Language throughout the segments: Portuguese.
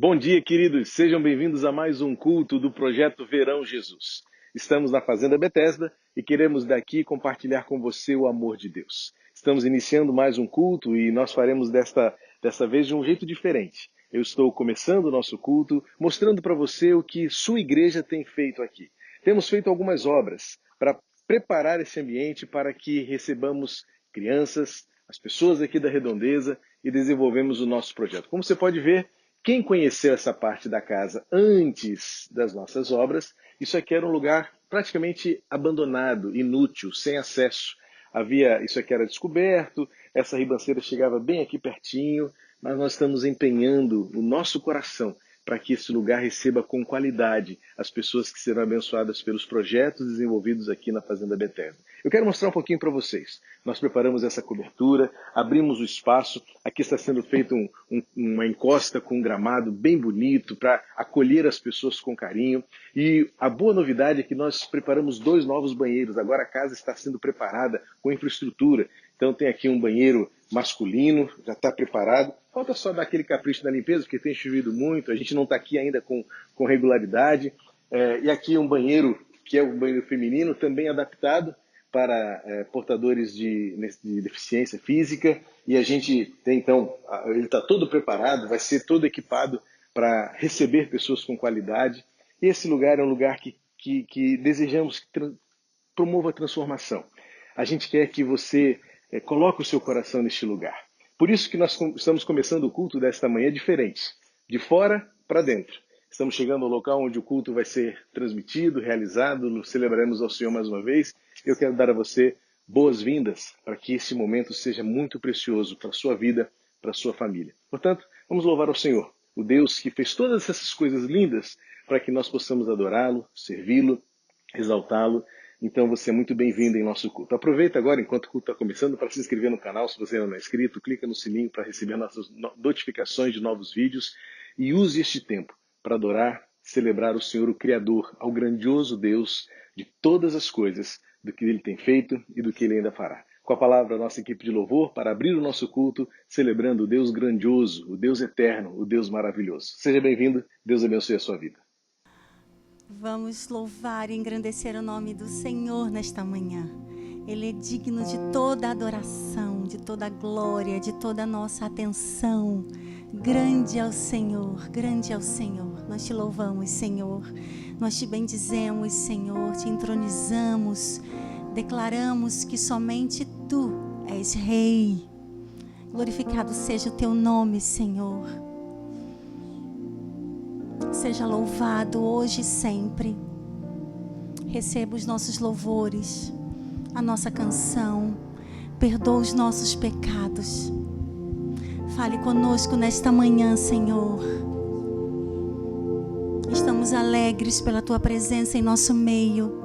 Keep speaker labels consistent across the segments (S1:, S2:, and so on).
S1: Bom dia, queridos. Sejam bem-vindos a mais um culto do Projeto Verão Jesus. Estamos na Fazenda Betesda e queremos daqui compartilhar com você o amor de Deus. Estamos iniciando mais um culto e nós faremos dessa vez de um jeito diferente. Eu estou começando o nosso culto mostrando para você o que sua igreja tem feito aqui. Temos feito algumas obras para preparar esse ambiente para que recebamos crianças, as pessoas aqui da Redondeza e desenvolvemos o nosso projeto. Como você pode ver, quem conheceu essa parte da casa antes das nossas obras, isso aqui era um lugar praticamente abandonado, inútil, sem acesso. Isso aqui era descoberto, essa ribanceira chegava bem aqui pertinho, mas nós estamos empenhando o nosso coração para que esse lugar receba com qualidade as pessoas que serão abençoadas pelos projetos desenvolvidos aqui na Fazenda Betesda. Eu quero mostrar um pouquinho para vocês. Nós preparamos essa cobertura, abrimos o espaço, aqui está sendo feita uma encosta com um gramado bem bonito para acolher as pessoas com carinho. E a boa novidade é que nós preparamos 2 novos banheiros. Agora a casa está sendo preparada com infraestrutura. Então tem aqui um banheiro masculino, já está preparado. Falta só dar aquele capricho na limpeza, porque tem chovido muito, a gente não está aqui ainda com regularidade. E aqui um banheiro, que é um banheiro feminino, também adaptado para portadores de deficiência física. E a gente tem, então, ele está todo preparado, vai ser todo equipado para receber pessoas com qualidade. E esse lugar é um lugar que desejamos que promova a transformação. A gente quer que você coloque o seu coração neste lugar. Por isso que nós estamos começando o culto desta manhã diferente, de fora para dentro. Estamos chegando ao local onde o culto vai ser transmitido, realizado, celebraremos ao Senhor mais uma vez. Eu quero dar a você boas-vindas para que esse momento seja muito precioso para a sua vida, para a sua família. Portanto, vamos louvar ao Senhor, o Deus que fez todas essas coisas lindas para que nós possamos adorá-lo, servi-lo, exaltá-lo. Então você é muito bem-vindo em nosso culto. Aproveita agora, enquanto o culto está começando, para se inscrever no canal, se você ainda não é inscrito, clica no sininho para receber nossas notificações de novos vídeos e use este tempo para adorar, celebrar o Senhor, o Criador, ao grandioso Deus de todas as coisas, do que Ele tem feito e do que Ele ainda fará. Com a palavra, a nossa equipe de louvor, para abrir o nosso culto, celebrando o Deus grandioso, o Deus eterno, o Deus maravilhoso. Seja bem-vindo, Deus abençoe a sua vida.
S2: Vamos louvar e engrandecer o nome do Senhor nesta manhã. Ele é digno de toda adoração, de toda glória, de toda a nossa atenção. Grande é o Senhor, grande é o Senhor. Nós te louvamos, Senhor. Nós te bendizemos, Senhor, te entronizamos. Declaramos que somente Tu és Rei. Glorificado seja o Teu nome, Senhor. Seja louvado hoje e sempre. Receba os nossos louvores, a nossa canção. Perdoa os nossos pecados. Fale conosco nesta manhã, Senhor. Estamos alegres pela Tua presença em nosso meio.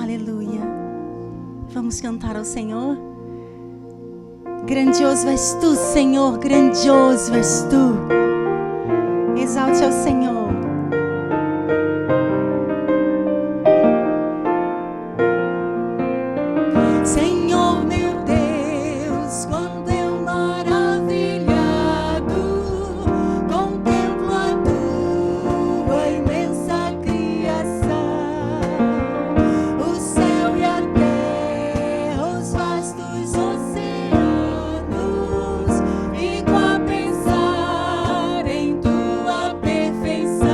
S2: Aleluia. Vamos cantar ao Senhor? Grandioso és Tu, Senhor, grandioso és Tu. Exalte ao Senhor. Senhor, meu Deus, quando eu maravilhado contemplo a Tua imensa criação, o céu e a terra, os vastos oceanos. Fico a pensar em Tua perfeição.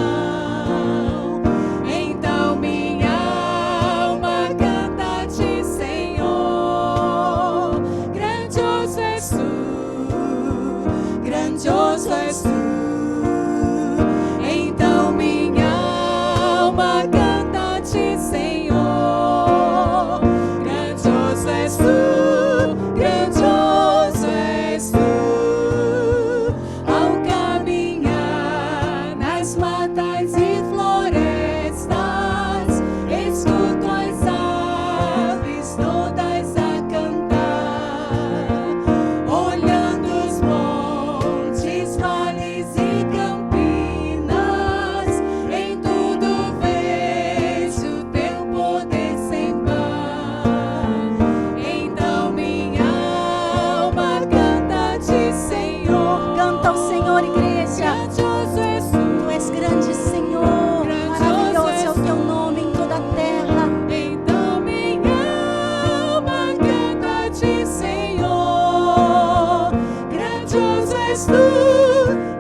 S2: és tu,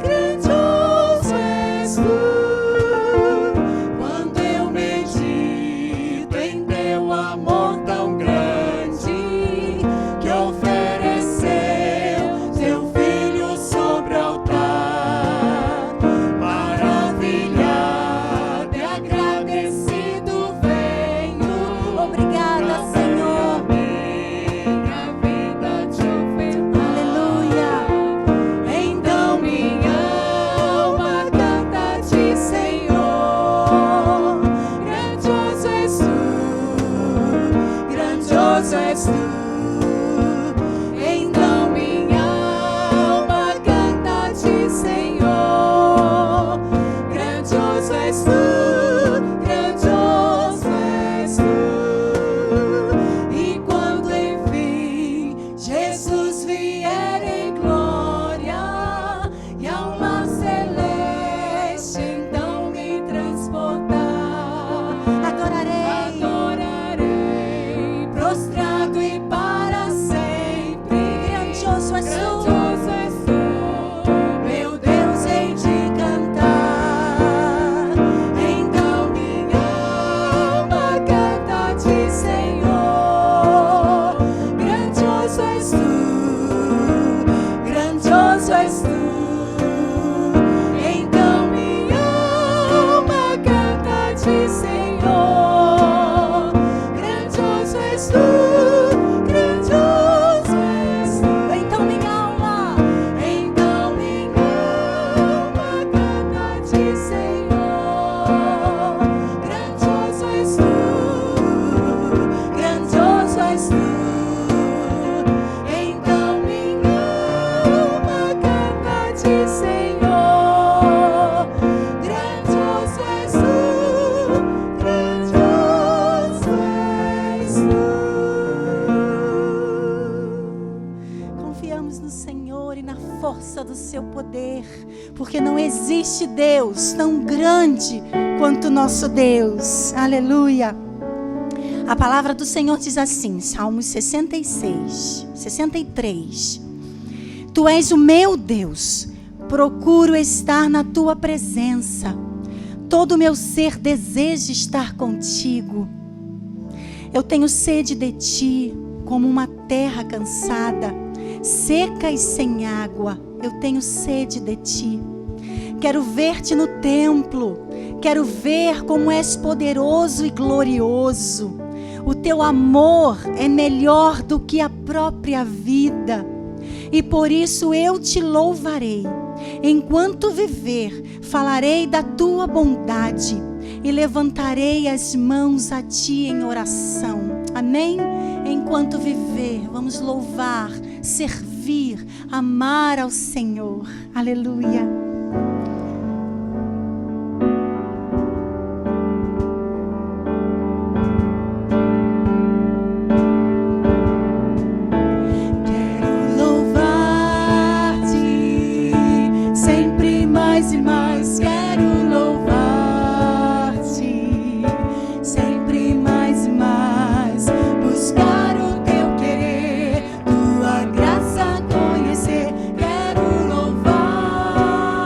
S2: grandioso és tu. Quando eu medito em teu amor tão grande, que ofereceu seu filho sobre o altar, maravilhado e agradecido venho. Obrigada, Senhor. Minha vida te oferta. Aleluia. Então minha alma canta a ti, Senhor. Grandioso és tu, grandioso és tu. Então minha alma canta a ti, Senhor. Grandioso és tu, grandioso és tu. E quando enfim Jesus vier em glória e ao lar celeste então me transportar, adorarei, adorarei, prostrado e para sempre. Grandioso és tu, grandioso és tu, meu Deus, hei de cantar. Então minha alma canta a ti, Senhor. Grandioso és tu, grandioso és tu. Então minha alma canta a ti, Senhor. Grandioso és tu, grandioso és tu. Então minha alma canta a ti, Senhor. Grandioso és tu, grandioso és tu. Então minha alma canta a ti, Senhor. Grandioso és tu, grandioso és tu. Confiamos no Senhor e na força do seu poder, porque não existe Deus tão grande quanto nosso Deus. Aleluia. A palavra do Senhor diz assim, Salmos 66, 63. Tu és o meu Deus, procuro estar na tua presença. Todo o meu ser deseja estar contigo. Eu tenho sede de ti, como uma terra cansada, seca e sem água. Eu tenho sede de ti. Quero ver-te no templo. Quero ver como és poderoso e glorioso. O teu amor é melhor do que a própria vida. E por isso eu te louvarei. Enquanto viver, falarei da tua bondade e levantarei as mãos a ti em oração. Amém? Enquanto viver, vamos louvar, servir, amar ao Senhor. Aleluia. Quero louvar-te sempre mais e mais. Quero louvar-te sempre mais e mais. Buscar o teu querer, tua graça conhecer. Quero louvar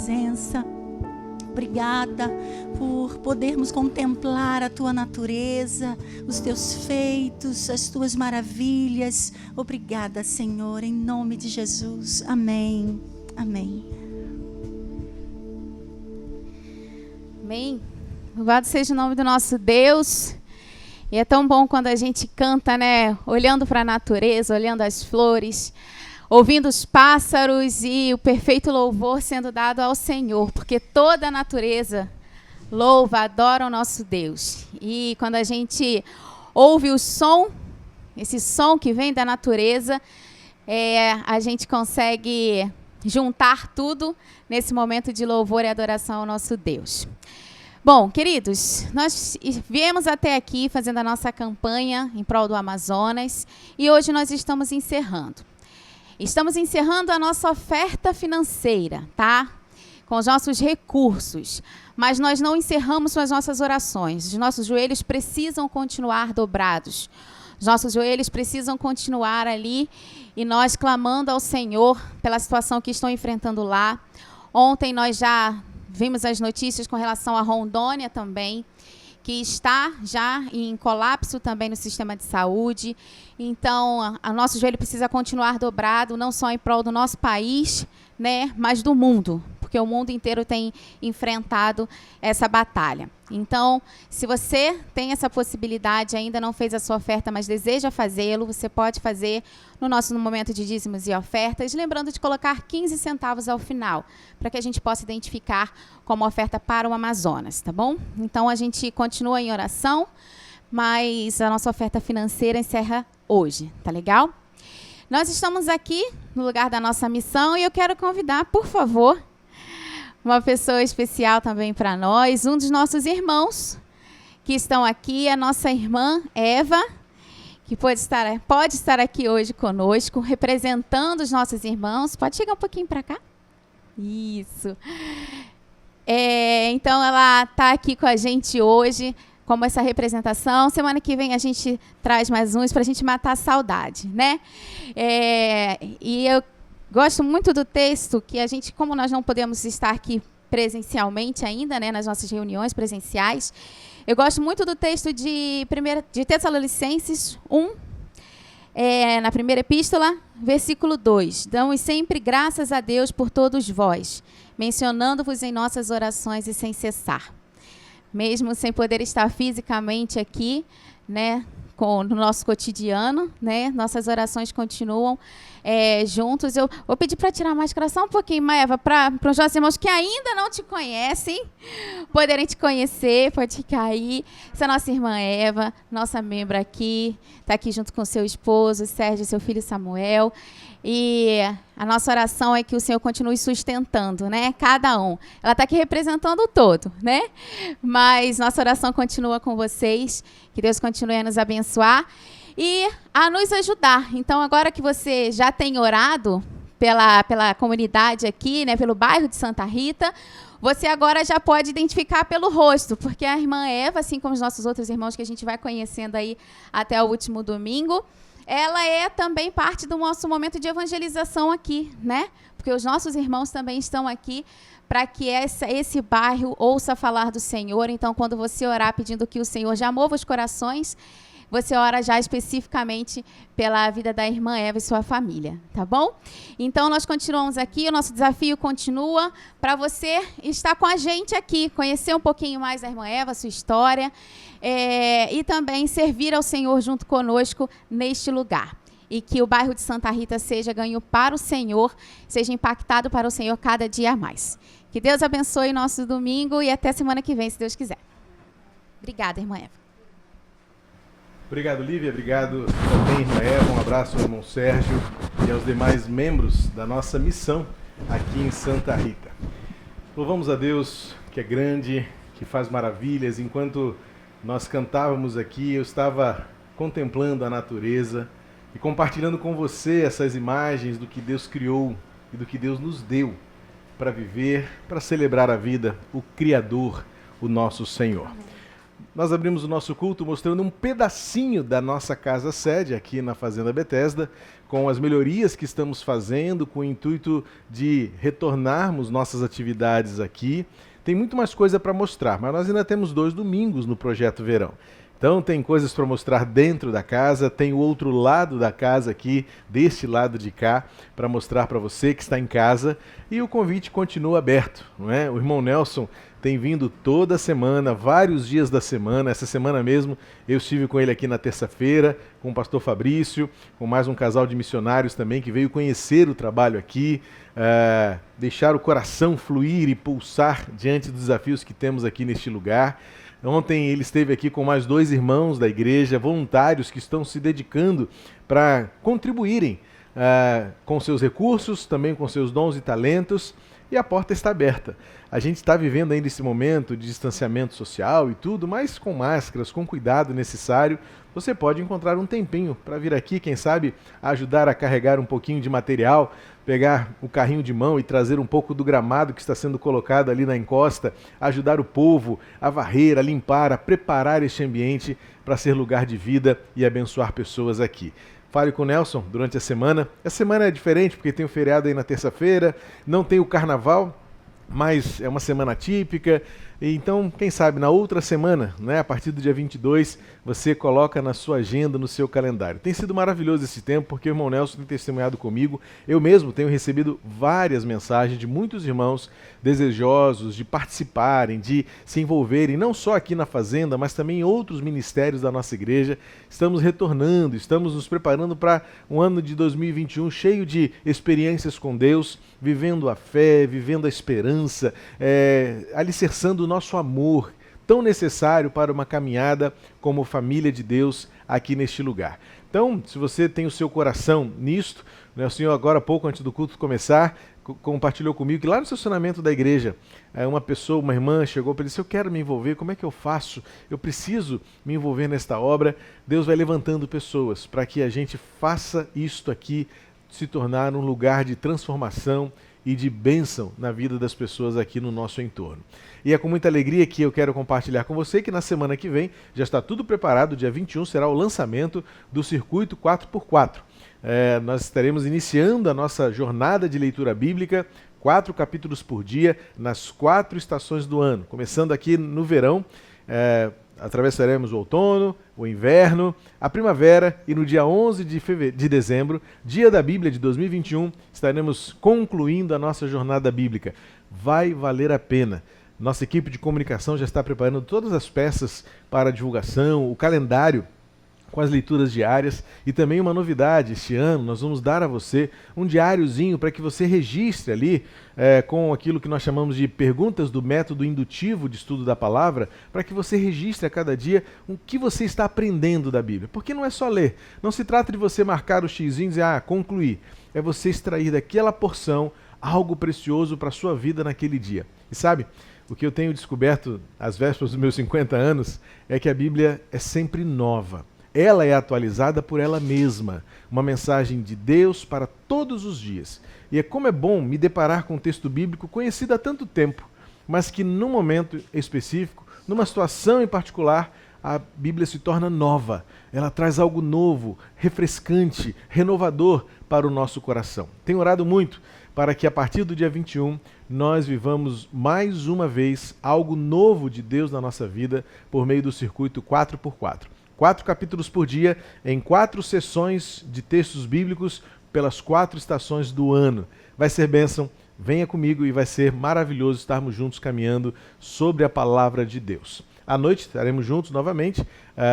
S2: presença. Obrigada por podermos contemplar a tua natureza, os teus feitos, as tuas maravilhas. Obrigada, Senhor, em nome de Jesus. Amém. Amém.
S3: Amém. Louvado seja o nome do nosso Deus. E é tão bom quando a gente canta, né? Olhando para a natureza, olhando as flores, ouvindo os pássaros e o perfeito louvor sendo dado ao Senhor, porque toda a natureza louva, adora o nosso Deus. E quando a gente ouve o som, esse som que vem da natureza, a gente consegue juntar tudo nesse momento de louvor e adoração ao nosso Deus. Bom, queridos, nós viemos até aqui fazendo a nossa campanha em prol do Amazonas e hoje nós estamos encerrando. Estamos encerrando a nossa oferta financeira, tá? Com os nossos recursos. Mas nós não encerramos com as nossas orações. Os nossos joelhos precisam continuar dobrados. Os nossos joelhos precisam continuar ali e nós clamando ao Senhor pela situação que estão enfrentando lá. Ontem nós já vimos as notícias com relação a Rondônia também, que está já em colapso também no sistema de saúde. Então, o nosso joelho precisa continuar dobrado, não só em prol do nosso país, né, mas do mundo, porque o mundo inteiro tem enfrentado essa batalha. Então, se você tem essa possibilidade, ainda não fez a sua oferta, mas deseja fazê-lo, você pode fazer no momento de dízimos e ofertas, lembrando de colocar 15 centavos ao final, para que a gente possa identificar como oferta para o Amazonas, tá bom? Então, a gente continua em oração, mas a nossa oferta financeira encerra hoje, tá legal? Nós estamos aqui no lugar da nossa missão e eu quero convidar, por favor, uma pessoa especial também para nós, um dos nossos irmãos que estão aqui, a nossa irmã Eva, que pode estar aqui hoje conosco, representando os nossos irmãos. Pode chegar um pouquinho para cá? Isso. Então, ela está aqui com a gente hoje, como essa representação. Semana que vem a gente traz mais uns para a gente matar a saudade, né? E eu gosto muito do texto que a gente, como nós não podemos estar aqui presencialmente ainda, né, nas nossas reuniões presenciais, eu gosto muito do texto de Tessalonicenses 1, na primeira epístola, versículo 2. Damos sempre graças a Deus por todos vós, mencionando-vos em nossas orações e sem cessar. Mesmo sem poder estar fisicamente aqui, né, no nosso cotidiano, né, nossas orações continuam juntos. Eu vou pedir para tirar a máscara só um pouquinho, Eva, para os nossos irmãos que ainda não te conhecem, poderem te conhecer. Pode ficar aí. Essa é a nossa irmã Eva, nossa membro aqui, está aqui junto com seu esposo, Sérgio, seu filho Samuel. E a nossa oração é que o Senhor continue sustentando, né, cada um. Ela está aqui representando o todo, né? Mas nossa oração continua com vocês. Que Deus continue a nos abençoar e a nos ajudar. Então, agora que você já tem orado pela comunidade aqui, né, pelo bairro de Santa Rita, você agora já pode identificar pelo rosto, porque a irmã Eva, assim como os nossos outros irmãos que a gente vai conhecendo aí até o último domingo, ela é também parte do nosso momento de evangelização aqui, né? Porque os nossos irmãos também estão aqui para que esse bairro ouça falar do Senhor. Então, quando você orar pedindo que o Senhor já mova os corações, você ora já especificamente pela vida da irmã Eva e sua família, tá bom? Então, nós continuamos aqui, o nosso desafio continua para você estar com a gente aqui, conhecer um pouquinho mais da irmã Eva, sua história, e também servir ao Senhor junto conosco neste lugar. E que o bairro de Santa Rita seja ganho para o Senhor, seja impactado para o Senhor cada dia a mais. Que Deus abençoe o nosso domingo e até semana que vem, se Deus quiser. Obrigada, irmã Eva.
S1: Obrigado, Lívia. Obrigado também, irmã Eva. Um abraço ao irmão Sérgio e aos demais membros da nossa missão aqui em Santa Rita. Louvamos a Deus, que é grande, que faz maravilhas. Enquanto nós cantávamos aqui, eu estava contemplando a natureza e compartilhando com você essas imagens do que Deus criou e do que Deus nos deu para viver, para celebrar a vida, o Criador, o nosso Senhor. nós abrimos o nosso culto mostrando um pedacinho da nossa casa sede aqui na Fazenda Betesda, com as melhorias que estamos fazendo, com o intuito de retornarmos nossas atividades aqui. Tem muito mais coisa para mostrar, mas nós ainda temos 2 domingos no Projeto Verão. Então tem coisas para mostrar dentro da casa, tem o outro lado da casa aqui, deste lado de cá, para mostrar para você que está em casa. E o convite continua aberto, não é? O irmão Nelson tem vindo toda semana, vários dias da semana. Essa semana mesmo eu estive com ele aqui na terça-feira, com o pastor Fabrício, com mais um casal de missionários também que veio conhecer o trabalho aqui, deixar o coração fluir e pulsar diante dos desafios que temos aqui neste lugar. Ontem ele esteve aqui com mais 2 irmãos da igreja, voluntários que estão se dedicando para contribuírem com seus recursos, também com seus dons e talentos, e a porta está aberta. A gente está vivendo ainda esse momento de distanciamento social e tudo, mas com máscaras, com cuidado necessário, você pode encontrar um tempinho para vir aqui, quem sabe ajudar a carregar um pouquinho de material, pegar o carrinho de mão e trazer um pouco do gramado que está sendo colocado ali na encosta, ajudar o povo a varrer, a limpar, a preparar este ambiente para ser lugar de vida e abençoar pessoas aqui. Fale com o Nelson durante a semana. A semana é diferente porque tem o feriado aí na terça-feira, não tem o carnaval, mas é uma semana típica. Então, quem sabe, na outra semana, né, a partir do dia 22, você coloca na sua agenda, no seu calendário. Tem sido maravilhoso esse tempo, porque o irmão Nelson tem testemunhado comigo. Eu mesmo tenho recebido várias mensagens de muitos irmãos desejosos de participarem, de se envolverem, não só aqui na Fazenda, mas também em outros ministérios da nossa igreja. Estamos retornando, estamos nos preparando para um ano de 2021 cheio de experiências com Deus, vivendo a fé, vivendo a esperança, alicerçando o nosso amor, tão necessário para uma caminhada como família de Deus aqui neste lugar. Então, se você tem o seu coração nisto, né, o senhor agora há pouco, antes do culto começar, compartilhou comigo que lá no estacionamento da igreja, uma pessoa, uma irmã, chegou para ele e disse: eu quero me envolver, como é que eu faço? Eu preciso me envolver nesta obra. Deus vai levantando pessoas para que a gente faça isto aqui se tornar um lugar de transformação e de bênção na vida das pessoas aqui no nosso entorno. E é com muita alegria que eu quero compartilhar com você que na semana que vem já está tudo preparado, dia 21 será o lançamento do Circuito 4x4. Nós estaremos iniciando a nossa jornada de leitura bíblica, 4 capítulos por dia, nas 4 estações do ano. Começando aqui no verão, atravessaremos o outono, o inverno, a primavera e no dia 11 de dezembro, dia da Bíblia de 2021, estaremos concluindo a nossa jornada bíblica. Vai valer a pena. Nossa equipe de comunicação já está preparando todas as peças para a divulgação, o calendário com as leituras diárias e também uma novidade. Este ano nós vamos dar a você um diáriozinho para que você registre ali com aquilo que nós chamamos de perguntas do método indutivo de estudo da palavra, para que você registre a cada dia o que você está aprendendo da Bíblia. Porque não é só ler, não se trata de você marcar o xizinho e dizer, concluir. É você extrair daquela porção algo precioso para a sua vida naquele dia. E sabe, o que eu tenho descoberto às vésperas dos meus 50 anos é que a Bíblia é sempre nova. Ela é atualizada por ela mesma, uma mensagem de Deus para todos os dias. E como é bom me deparar com um texto bíblico conhecido há tanto tempo, mas que num momento específico, numa situação em particular, a Bíblia se torna nova. Ela traz algo novo, refrescante, renovador para o nosso coração. Tenho orado muito para que a partir do dia 21 nós vivamos mais uma vez algo novo de Deus na nossa vida por meio do Circuito 4x4. 4 capítulos por dia, em 4 sessões de textos bíblicos pelas 4 estações do ano. Vai ser bênção, venha comigo e vai ser maravilhoso estarmos juntos caminhando sobre a palavra de Deus. À noite estaremos juntos novamente,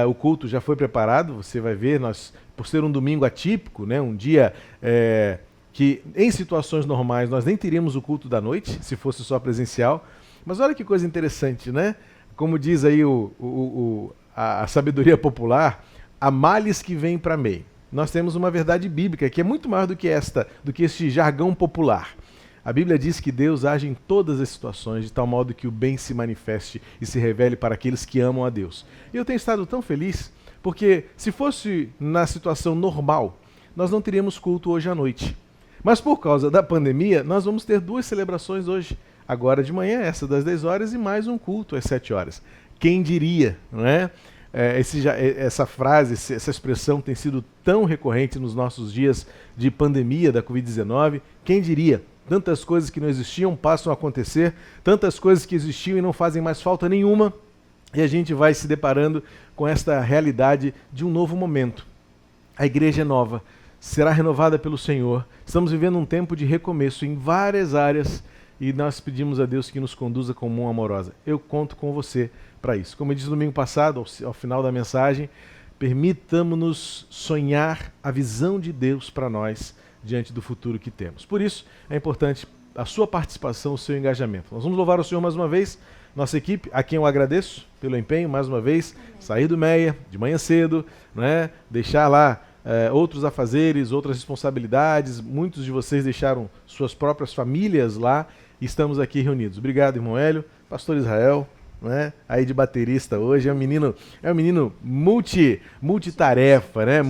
S1: o culto já foi preparado, você vai ver, nós, por ser um domingo atípico, né, um dia que em situações normais nós nem teríamos o culto da noite, se fosse só presencial, mas olha que coisa interessante, né? Como diz aí a sabedoria popular, há males que vêm para meio. Nós temos uma verdade bíblica que é muito mais do que este jargão popular. A Bíblia diz que Deus age em todas as situações, de tal modo que o bem se manifeste e se revele para aqueles que amam a Deus. E eu tenho estado tão feliz, porque se fosse na situação normal, nós não teríamos culto hoje à noite. Mas por causa da pandemia, nós vamos ter 2 celebrações hoje. Agora de manhã, essa das 10 horas, e mais um culto às 7 horas. quem diria, não é? Essa frase, essa expressão tem sido tão recorrente nos nossos dias de pandemia da Covid-19. Quem diria? Tantas coisas que não existiam passam a acontecer, tantas coisas que existiam e não fazem mais falta nenhuma, e a gente vai se deparando com esta realidade de um novo momento. A igreja é nova, será renovada pelo Senhor. Estamos vivendo um tempo de recomeço em várias áreas e nós pedimos a Deus que nos conduza com mão amorosa. Eu conto com você para isso. Como eu disse no domingo passado, ao final da mensagem, permitamos-nos sonhar a visão de Deus para nós diante do futuro que temos. Por isso, é importante a sua participação, o seu engajamento. Nós vamos louvar o Senhor mais uma vez, nossa equipe, a quem eu agradeço pelo empenho, mais uma vez, sair do Meia, de manhã cedo, né? Deixar lá outros afazeres, outras responsabilidades. Muitos de vocês deixaram suas próprias famílias lá e estamos aqui reunidos. Obrigado, irmão Hélio, pastor Israel, né? Aí de baterista hoje, é um menino multitarefa, né?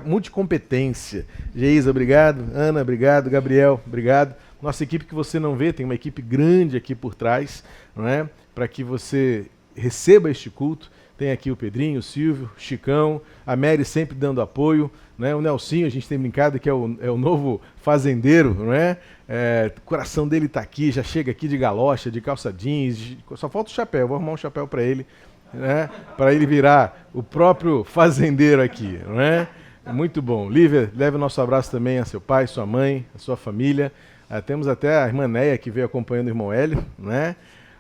S1: Multicompetência. Geisa, obrigado. Ana, obrigado. Gabriel, obrigado. Nossa equipe que você não vê, tem uma equipe grande aqui por trás, não é? Para que você receba este culto. Tem aqui o Pedrinho, o Silvio, o Chicão, a Mary sempre dando apoio, né? O Nelsinho, a gente tem brincado que é o novo fazendeiro, não é? O coração dele está aqui, já chega aqui de galocha, de calça jeans, só falta o chapéu, vou arrumar um chapéu para ele, né? Para ele virar o próprio fazendeiro aqui, não é? Muito bom. Lívia, leve o nosso abraço também a seu pai, sua mãe, a sua família. Temos até a irmã Neia que veio acompanhando o irmão Hélio, não é?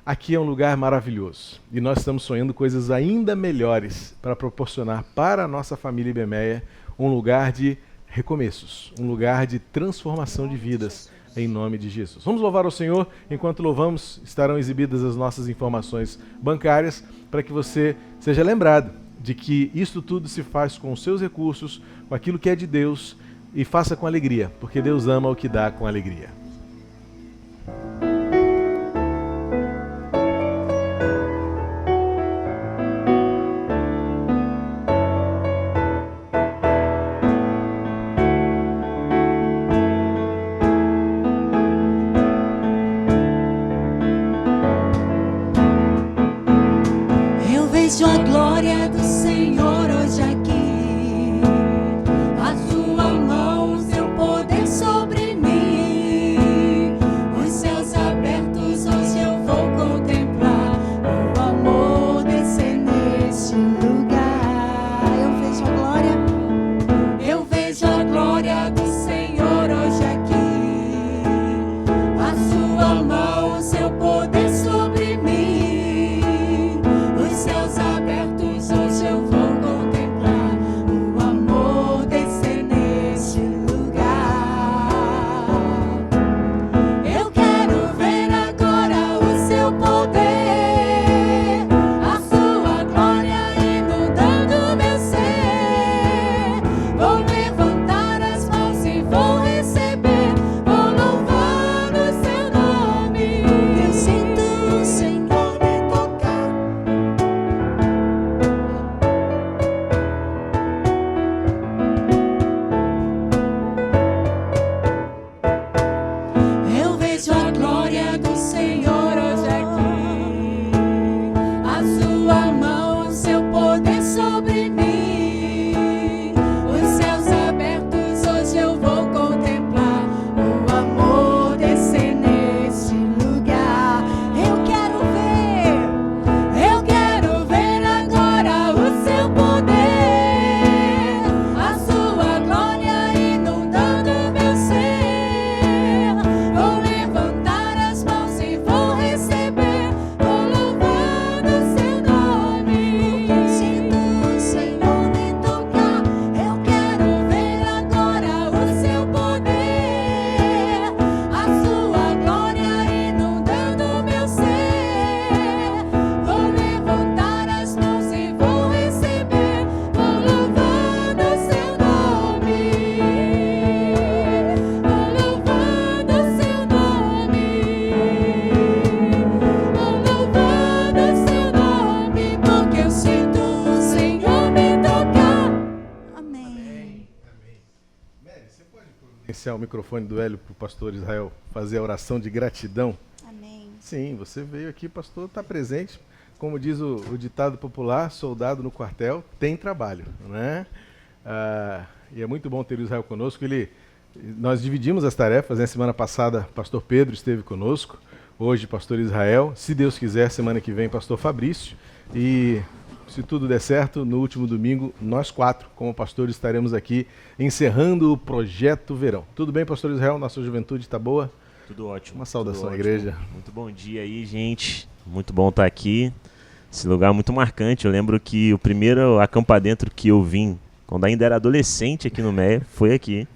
S1: Aqui é um lugar maravilhoso e nós estamos sonhando coisas ainda melhores para proporcionar para a nossa família IBMEA um lugar de recomeços, um lugar de transformação de vidas em nome de Jesus. Vamos louvar ao Senhor. Enquanto louvamos, estarão exibidas as nossas informações bancárias para que você seja lembrado de que isto tudo se faz com os seus recursos, com aquilo que é de Deus, e faça com alegria, porque Deus ama o que dá com alegria.
S2: Vejo a glória do Senhor hoje aqui, a sua mão, seu poder sobre mim, os céus abertos hoje eu vou contemplar, o amor descer neste lugar. Eu vejo a glória do Senhor hoje aqui, a sua mão, seu poder sobre mim. Abertos hoje eu vou contemplar o amor descer neste lugar. Eu quero ver agora o seu poder, a sua glória inundando meu ser. Vou levantar as mãos e vou receber, vou louvar o seu nome. Eu sinto o Senhor me tocar. Eu vejo a glória do Senhor hoje aqui, a sua mão, seu poder sobre mim, os céus abertos hoje eu vou contemplar, o amor descer neste lugar. Eu quero ver agora o seu poder, a sua glória inundando meu ser. Vou levantar as mãos e vou receber, vou louvar o seu nome. Eu sinto o Senhor me tocar. Eu quero ver agora o seu poder, a sua glória inundando meu ser. Vou levantar as mãos e vou receber, vou louvar o seu nome. Vou louvar o seu nome. Vou louvar o seu nome, porque eu sinto o Senhor me tocar. Amém.
S1: Você pode providenciar o microfone do Hélio para o pastor Israel fazer a oração de gratidão?
S2: Amém.
S1: Sim, você veio aqui, pastor, está presente. como diz o ditado popular, soldado no quartel tem trabalho, né? E é muito bom ter o Israel conosco. Nós dividimos as tarefas, né? Semana passada, pastor Pedro esteve conosco, hoje, pastor Israel. Se Deus quiser, semana que vem, pastor Fabrício. E, se tudo der certo, no último domingo, nós 4, como pastores, estaremos aqui encerrando o Projeto Verão. Tudo bem, pastor Israel? Nossa juventude está boa?
S4: Tudo ótimo.
S1: Uma saudação
S4: à
S1: igreja.
S4: Muito bom dia aí, gente. Muito bom estar aqui. Esse lugar é muito marcante. Eu lembro que o primeiro Acampa Dentro que eu vim, quando ainda era adolescente aqui no Meia, foi aqui.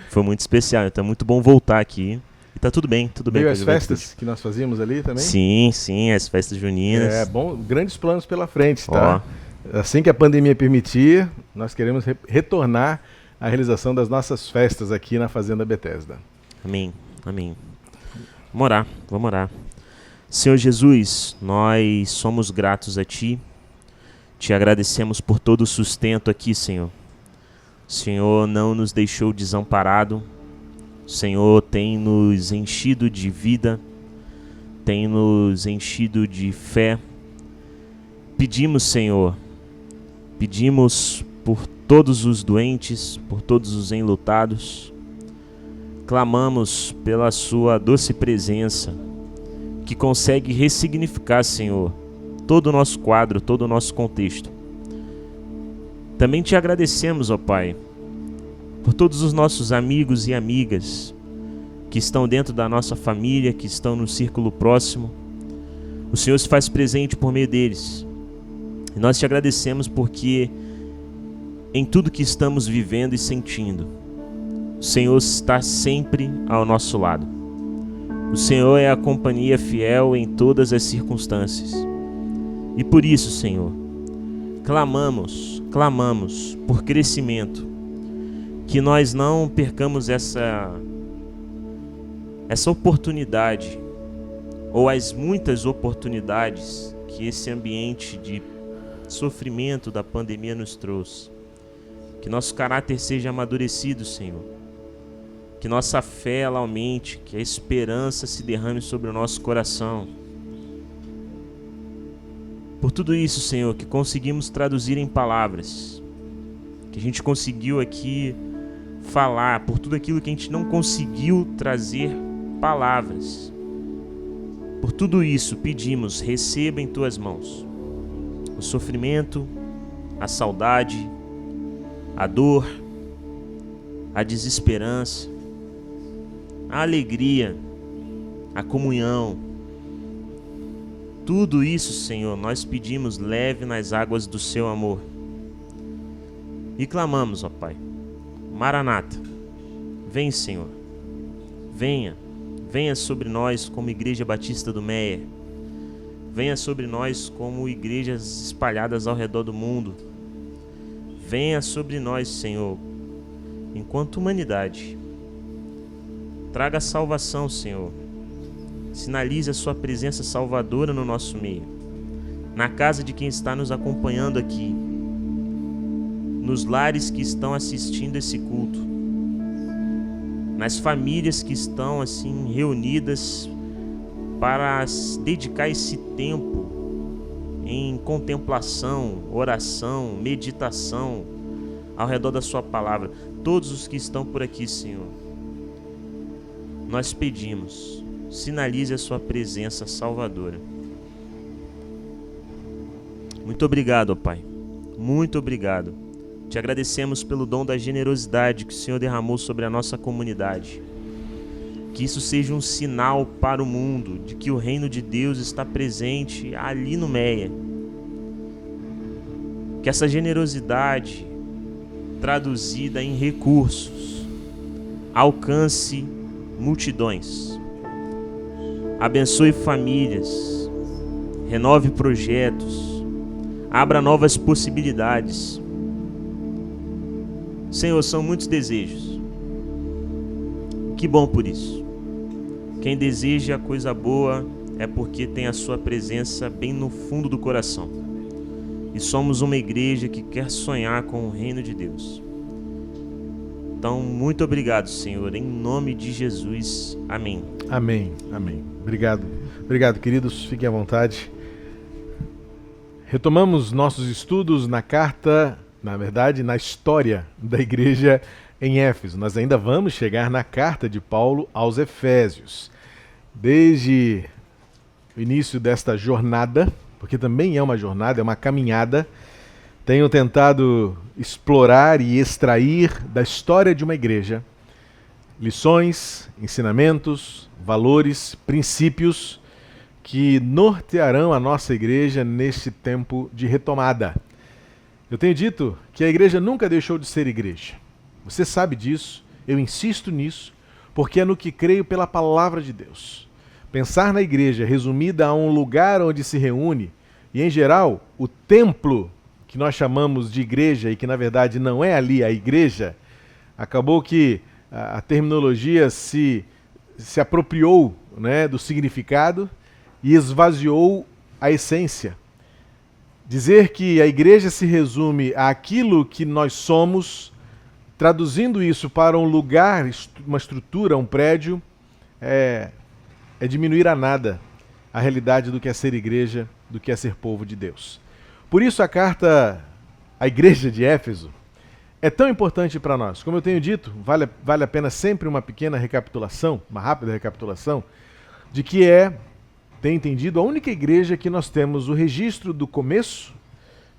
S4: Foi muito especial. Então é muito bom voltar aqui. E tá tudo bem, tudo bem.
S1: Veio as festas que nós fazíamos ali também?
S4: Sim, as festas juninas.
S1: É bom, grandes planos pela frente, tá? Assim que a pandemia permitir, nós queremos retornar à realização das nossas festas aqui na Fazenda Bethesda.
S4: Amém. Vamos orar. Senhor Jesus, nós somos gratos a Ti. Te agradecemos por todo o sustento aqui, Senhor. O Senhor não nos deixou desamparado. O Senhor tem nos enchido de vida, tem nos enchido de fé. Pedimos, Senhor, por todos os doentes, por todos os enlutados. Clamamos pela Sua doce presença, que consegue ressignificar, Senhor, todo o nosso quadro, todo o nosso contexto. Também Te agradecemos, ó Pai, por todos os nossos amigos e amigas que estão dentro da nossa família, que estão no círculo próximo. O Senhor se faz presente por meio deles. E nós Te agradecemos porque em tudo que estamos vivendo e sentindo, o Senhor está sempre ao nosso lado. O Senhor é a companhia fiel em todas as circunstâncias. E por isso, Senhor, clamamos por crescimento, que nós não percamos essa oportunidade, ou as muitas oportunidades que esse ambiente de sofrimento da pandemia nos trouxe. Que nosso caráter seja amadurecido, Senhor. Que nossa fé ela aumente, que a esperança se derrame sobre o nosso coração. Por tudo isso, Senhor, que conseguimos traduzir em palavras, que a gente conseguiu aqui falar, por tudo aquilo que a gente não conseguiu trazer palavras. Por tudo isso, pedimos, receba em Tuas mãos o sofrimento, a saudade, a dor, a desesperança, a alegria, a comunhão. Tudo isso, Senhor, nós pedimos, leve nas águas do Seu amor. E clamamos, ó Pai, Maranata, vem, Senhor, venha sobre nós como Igreja Batista do Meia, venha sobre nós como igrejas espalhadas ao redor do mundo, venha sobre nós, Senhor, enquanto humanidade. Traga salvação, Senhor. Sinalize a Sua presença salvadora no nosso meio, na casa de quem está nos acompanhando aqui, nos lares que estão assistindo esse culto, nas famílias que estão assim reunidas para dedicar esse tempo em contemplação, oração, meditação ao redor da Sua palavra. Todos os que estão por aqui, Senhor, nós pedimos, sinalize a Sua presença salvadora. Muito obrigado, ó Pai. Muito obrigado. Te agradecemos pelo dom da generosidade que o Senhor derramou sobre a nossa comunidade. Que isso seja um sinal para o mundo de que o reino de Deus está presente ali no Meia. Que essa generosidade, traduzida em recursos, alcance multidões. Abençoe famílias, renove projetos, abra novas possibilidades. Senhor, são muitos desejos. Que bom por isso. Quem deseja coisa boa é porque tem a Sua presença bem no fundo do coração. E somos uma igreja que quer sonhar com o reino de Deus. Então, muito obrigado, Senhor, em nome de Jesus. Amém.
S1: Amém. Obrigado, queridos. Fiquem à vontade. Retomamos nossos estudos na carta, na verdade, na história da igreja em Éfeso. Nós ainda vamos chegar na carta de Paulo aos Efésios. Desde o início desta jornada, porque também é uma jornada, é uma caminhada, tenho tentado explorar e extrair da história de uma igreja lições, ensinamentos, valores, princípios que nortearão a nossa igreja neste tempo de retomada. Eu tenho dito que a igreja nunca deixou de ser igreja. Você sabe disso, eu insisto nisso, porque é no que creio pela palavra de Deus. Pensar na igreja resumida a um lugar onde se reúne, e em geral, o templo que nós chamamos de igreja e que na verdade não é ali a igreja, acabou que a terminologia se apropriou, né, do significado e esvaziou a essência. Dizer que a igreja se resume àquilo que nós somos, traduzindo isso para um lugar, uma estrutura, um prédio, é diminuir a nada a realidade do que é ser igreja, do que é ser povo de Deus. Por isso a carta à igreja de Éfeso é tão importante para nós. Como eu tenho dito, vale a pena sempre uma pequena recapitulação, uma rápida recapitulação, de que tem entendido, a única igreja que nós temos o registro do começo,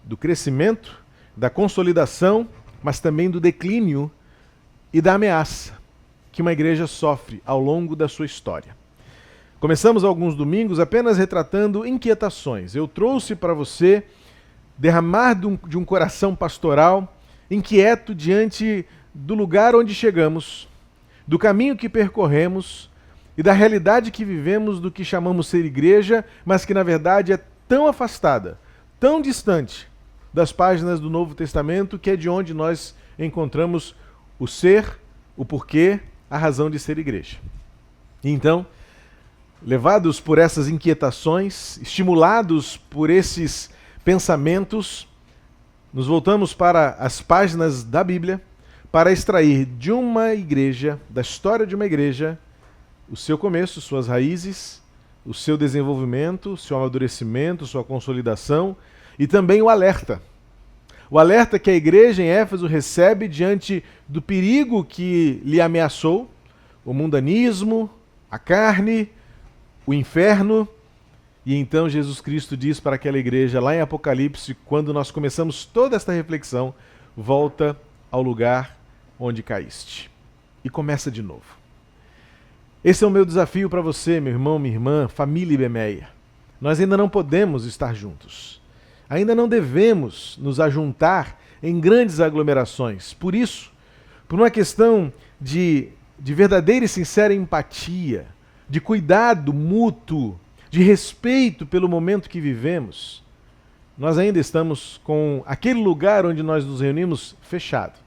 S1: do crescimento, da consolidação, mas também do declínio e da ameaça que uma igreja sofre ao longo da sua história. Começamos alguns domingos apenas retratando inquietações. Eu trouxe para você derramar de um coração pastoral inquieto diante do lugar onde chegamos, do caminho que percorremos, e da realidade que vivemos do que chamamos ser igreja, mas que na verdade é tão afastada, tão distante das páginas do Novo Testamento, que é de onde nós encontramos o ser, o porquê, a razão de ser igreja. E então, levados por essas inquietações, estimulados por esses pensamentos, nos voltamos para as páginas da Bíblia para extrair de uma igreja, da história de uma igreja, o seu começo, suas raízes, o seu desenvolvimento, o seu amadurecimento, sua consolidação e também o alerta. O alerta que a igreja em Éfeso recebe diante do perigo que lhe ameaçou, o mundanismo, a carne, o inferno. E então Jesus Cristo diz para aquela igreja lá em Apocalipse, quando nós começamos toda esta reflexão, volta ao lugar onde caíste. E começa de novo. Esse é o meu desafio para você, meu irmão, minha irmã, família Ibemeia. Nós ainda não podemos estar juntos. Ainda não devemos nos ajuntar em grandes aglomerações. Por isso, por uma questão de verdadeira e sincera empatia, de cuidado mútuo, de respeito pelo momento que vivemos, nós ainda estamos com aquele lugar onde nós nos reunimos fechado.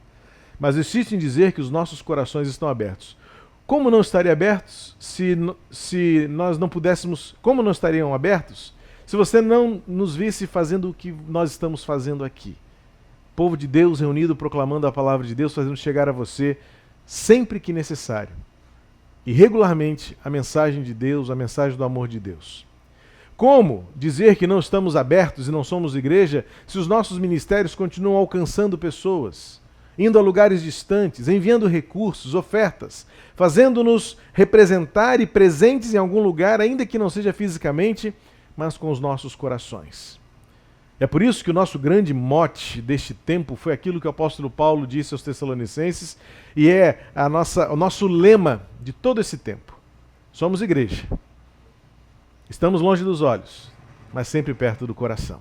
S1: Mas eu insisto em dizer que os nossos corações estão abertos. Como não estariam abertos se nós não pudéssemos... Como não estariam abertos se você não nos visse fazendo o que nós estamos fazendo aqui? Povo de Deus reunido, proclamando a palavra de Deus, fazendo chegar a você, sempre que necessário, e regularmente, a mensagem de Deus, a mensagem do amor de Deus. Como dizer que não estamos abertos e não somos igreja se os nossos ministérios continuam alcançando pessoas, indo a lugares distantes, enviando recursos, ofertas, fazendo-nos representar e presentes em algum lugar, ainda que não seja fisicamente, mas com os nossos corações? É por isso que o nosso grande mote deste tempo foi aquilo que o apóstolo Paulo disse aos Tessalonicenses, e é o nosso lema de todo esse tempo. Somos igreja. Estamos longe dos olhos, mas sempre perto do coração.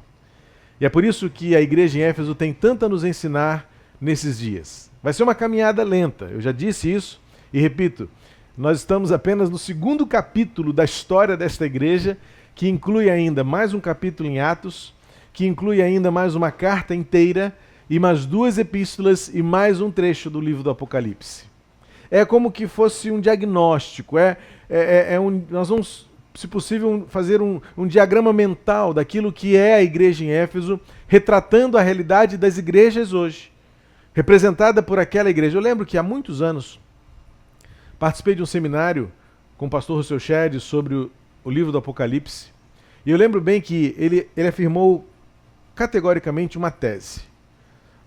S1: E é por isso que a igreja em Éfeso tem tanto a nos ensinar nesses dias. Vai ser uma caminhada lenta, eu já disse isso, e repito, nós estamos apenas no 2º capítulo da história desta igreja, que inclui ainda mais um capítulo em Atos, que inclui ainda mais uma carta inteira, e mais 2 epístolas e mais um trecho do livro do Apocalipse. É como que fosse um diagnóstico, nós vamos, se possível, fazer um diagrama mental daquilo que é a igreja em Éfeso, retratando a realidade das igrejas hoje, representada por aquela igreja. Eu lembro que há muitos anos participei de um seminário com o pastor Rousseau Shedd sobre o livro do Apocalipse, e eu lembro bem que ele afirmou categoricamente uma tese.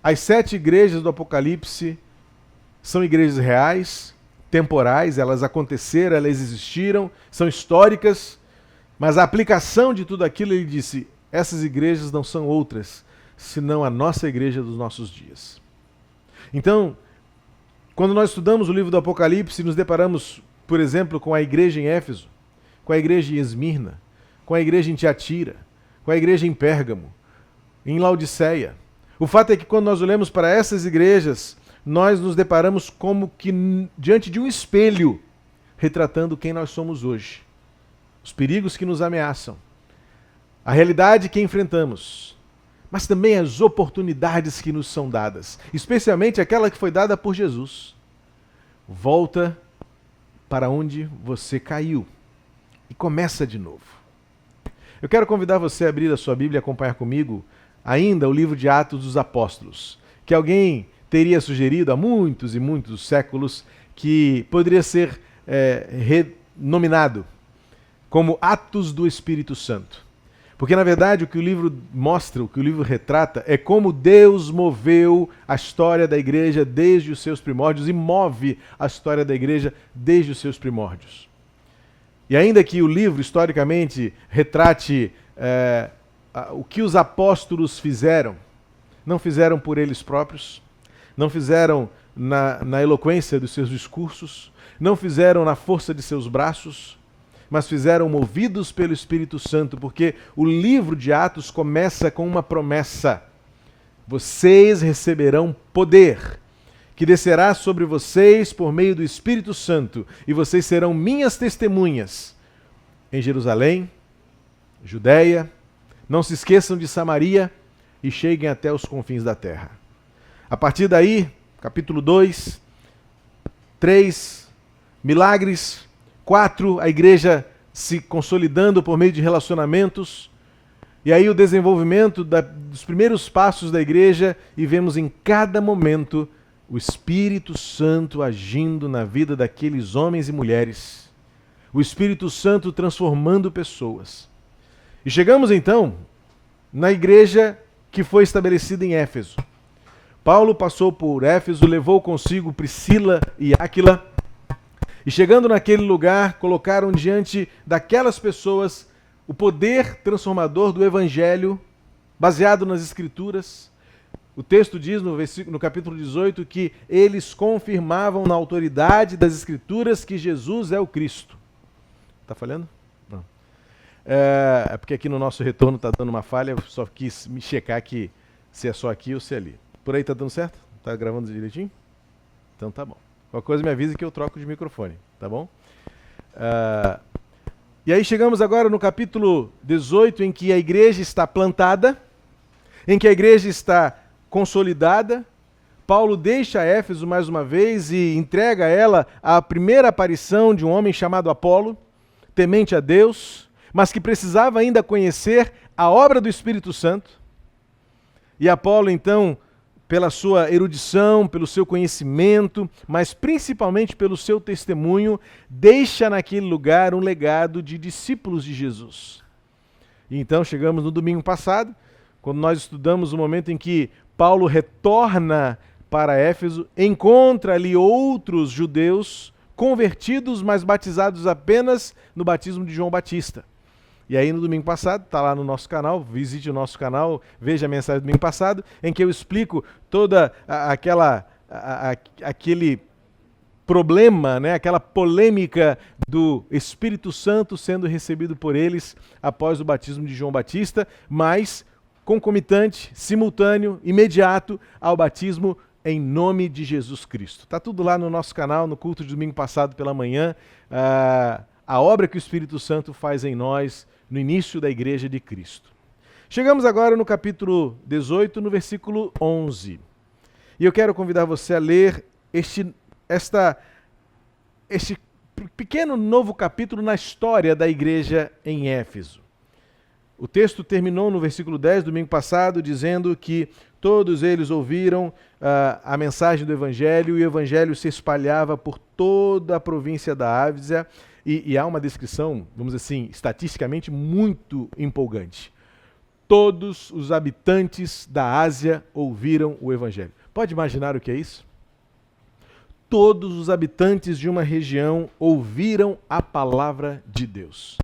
S1: As 7 igrejas do Apocalipse são igrejas reais, temporais, elas aconteceram, elas existiram, são históricas, mas a aplicação de tudo aquilo, ele disse, essas igrejas não são outras, senão a nossa igreja dos nossos dias. Então, quando nós estudamos o livro do Apocalipse, nos deparamos, por exemplo, com a igreja em Éfeso, com a igreja em Esmirna, com a igreja em Tiatira, com a igreja em Pérgamo, em Laodiceia. O fato é que quando nós olhamos para essas igrejas, nós nos deparamos como que diante de um espelho, retratando quem nós somos hoje, os perigos que nos ameaçam, a realidade que enfrentamos, mas também as oportunidades que nos são dadas, especialmente aquela que foi dada por Jesus. Volta para onde você caiu e começa de novo. Eu quero convidar você a abrir a sua Bíblia e acompanhar comigo ainda o livro de Atos dos Apóstolos, que alguém teria sugerido há muitos e muitos séculos que poderia ser renominado como Atos do Espírito Santo. Porque, na verdade, o que o livro mostra, o que o livro retrata, é como Deus moveu a história da igreja desde os seus primórdios e move a história da igreja desde os seus primórdios. E ainda que o livro, historicamente, retrate o que os apóstolos fizeram, não fizeram por eles próprios, não fizeram na eloquência dos seus discursos, não fizeram na força de seus braços, mas fizeram movidos pelo Espírito Santo, porque o livro de Atos começa com uma promessa: vocês receberão poder, que descerá sobre vocês por meio do Espírito Santo, e vocês serão minhas testemunhas em Jerusalém, Judeia, não se esqueçam de Samaria e cheguem até os confins da terra. A partir daí, capítulo 2, 3, milagres, 4, a igreja se consolidando por meio de relacionamentos, e aí o desenvolvimento dos primeiros passos da igreja, e vemos em cada momento o Espírito Santo agindo na vida daqueles homens e mulheres, o Espírito Santo transformando pessoas. E chegamos então na igreja que foi estabelecida em Éfeso. Paulo passou por Éfeso, levou consigo Priscila e Áquila, e chegando naquele lugar, colocaram diante daquelas pessoas o poder transformador do Evangelho, baseado nas Escrituras. O texto diz no capítulo 18 que eles confirmavam na autoridade das Escrituras que Jesus é o Cristo. Está falhando? Não. É porque aqui no nosso retorno está dando uma falha, eu só quis me checar que se é só aqui ou se é ali. Por aí está dando certo? Está gravando direitinho? Então tá bom. Qualquer coisa me avisa que eu troco de microfone, tá bom? E aí chegamos agora no capítulo 18, em que a igreja está plantada, em que a igreja está consolidada. Paulo deixa Éfeso mais uma vez e entrega a ela a primeira aparição de um homem chamado Apolo, temente a Deus, mas que precisava ainda conhecer a obra do Espírito Santo. E Apolo, então, pela sua erudição, pelo seu conhecimento, mas principalmente pelo seu testemunho, deixa naquele lugar um legado de discípulos de Jesus. E então chegamos no domingo passado, quando nós estudamos o momento em que Paulo retorna para Éfeso, encontra ali outros judeus convertidos, mas batizados apenas no batismo de João Batista. E aí no domingo passado, está lá no nosso canal, visite o nosso canal, veja a mensagem do domingo passado, em que eu explico toda aquele problema, né, aquela polêmica do Espírito Santo sendo recebido por eles após o batismo de João Batista, mas concomitante, simultâneo, imediato ao batismo em nome de Jesus Cristo. Está tudo lá no nosso canal, no culto de domingo passado pela manhã, a obra que o Espírito Santo faz em nós no início da Igreja de Cristo. Chegamos agora no capítulo 18, no versículo 11. E eu quero convidar você a ler este pequeno novo capítulo na história da igreja em Éfeso. O texto terminou no versículo 10, domingo passado, dizendo que todos eles ouviram a mensagem do Evangelho, e o Evangelho se espalhava por toda a província da Ásia. E há uma descrição, vamos dizer assim, estatisticamente muito empolgante. todos os habitantes da Ásia ouviram o evangelho. Pode imaginar o que é isso? Todos os habitantes de uma região ouviram a palavra de Deus.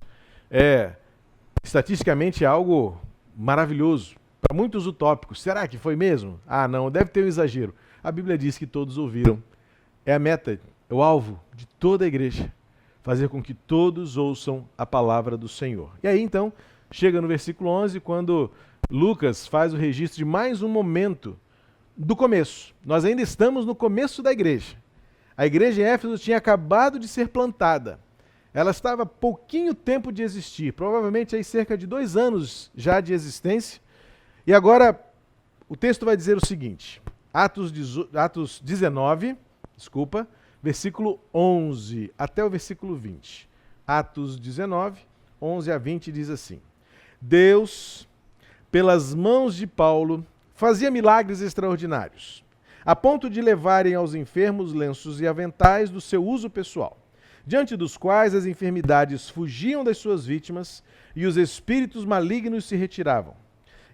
S1: Estatisticamente é algo maravilhoso, para muitos utópicos. Será que foi mesmo? Ah, não, deve ter um exagero. A Bíblia diz que todos ouviram. É a meta, é o alvo de toda a igreja, fazer com que todos ouçam a palavra do Senhor. E aí então, chega no versículo 11, quando Lucas faz o registro de mais um momento do começo. Nós ainda estamos no começo da igreja. A igreja em Éfeso tinha acabado de ser plantada. Ela estava há pouquinho tempo de existir, provavelmente aí cerca de 2 anos já de existência. E agora o texto vai dizer o seguinte, Atos 19, versículo 11 até o versículo 20. Atos 19, 11 a 20 diz assim: Deus, pelas mãos de Paulo, fazia milagres extraordinários, a ponto de levarem aos enfermos lenços e aventais do seu uso pessoal, diante dos quais as enfermidades fugiam das suas vítimas e os espíritos malignos se retiravam.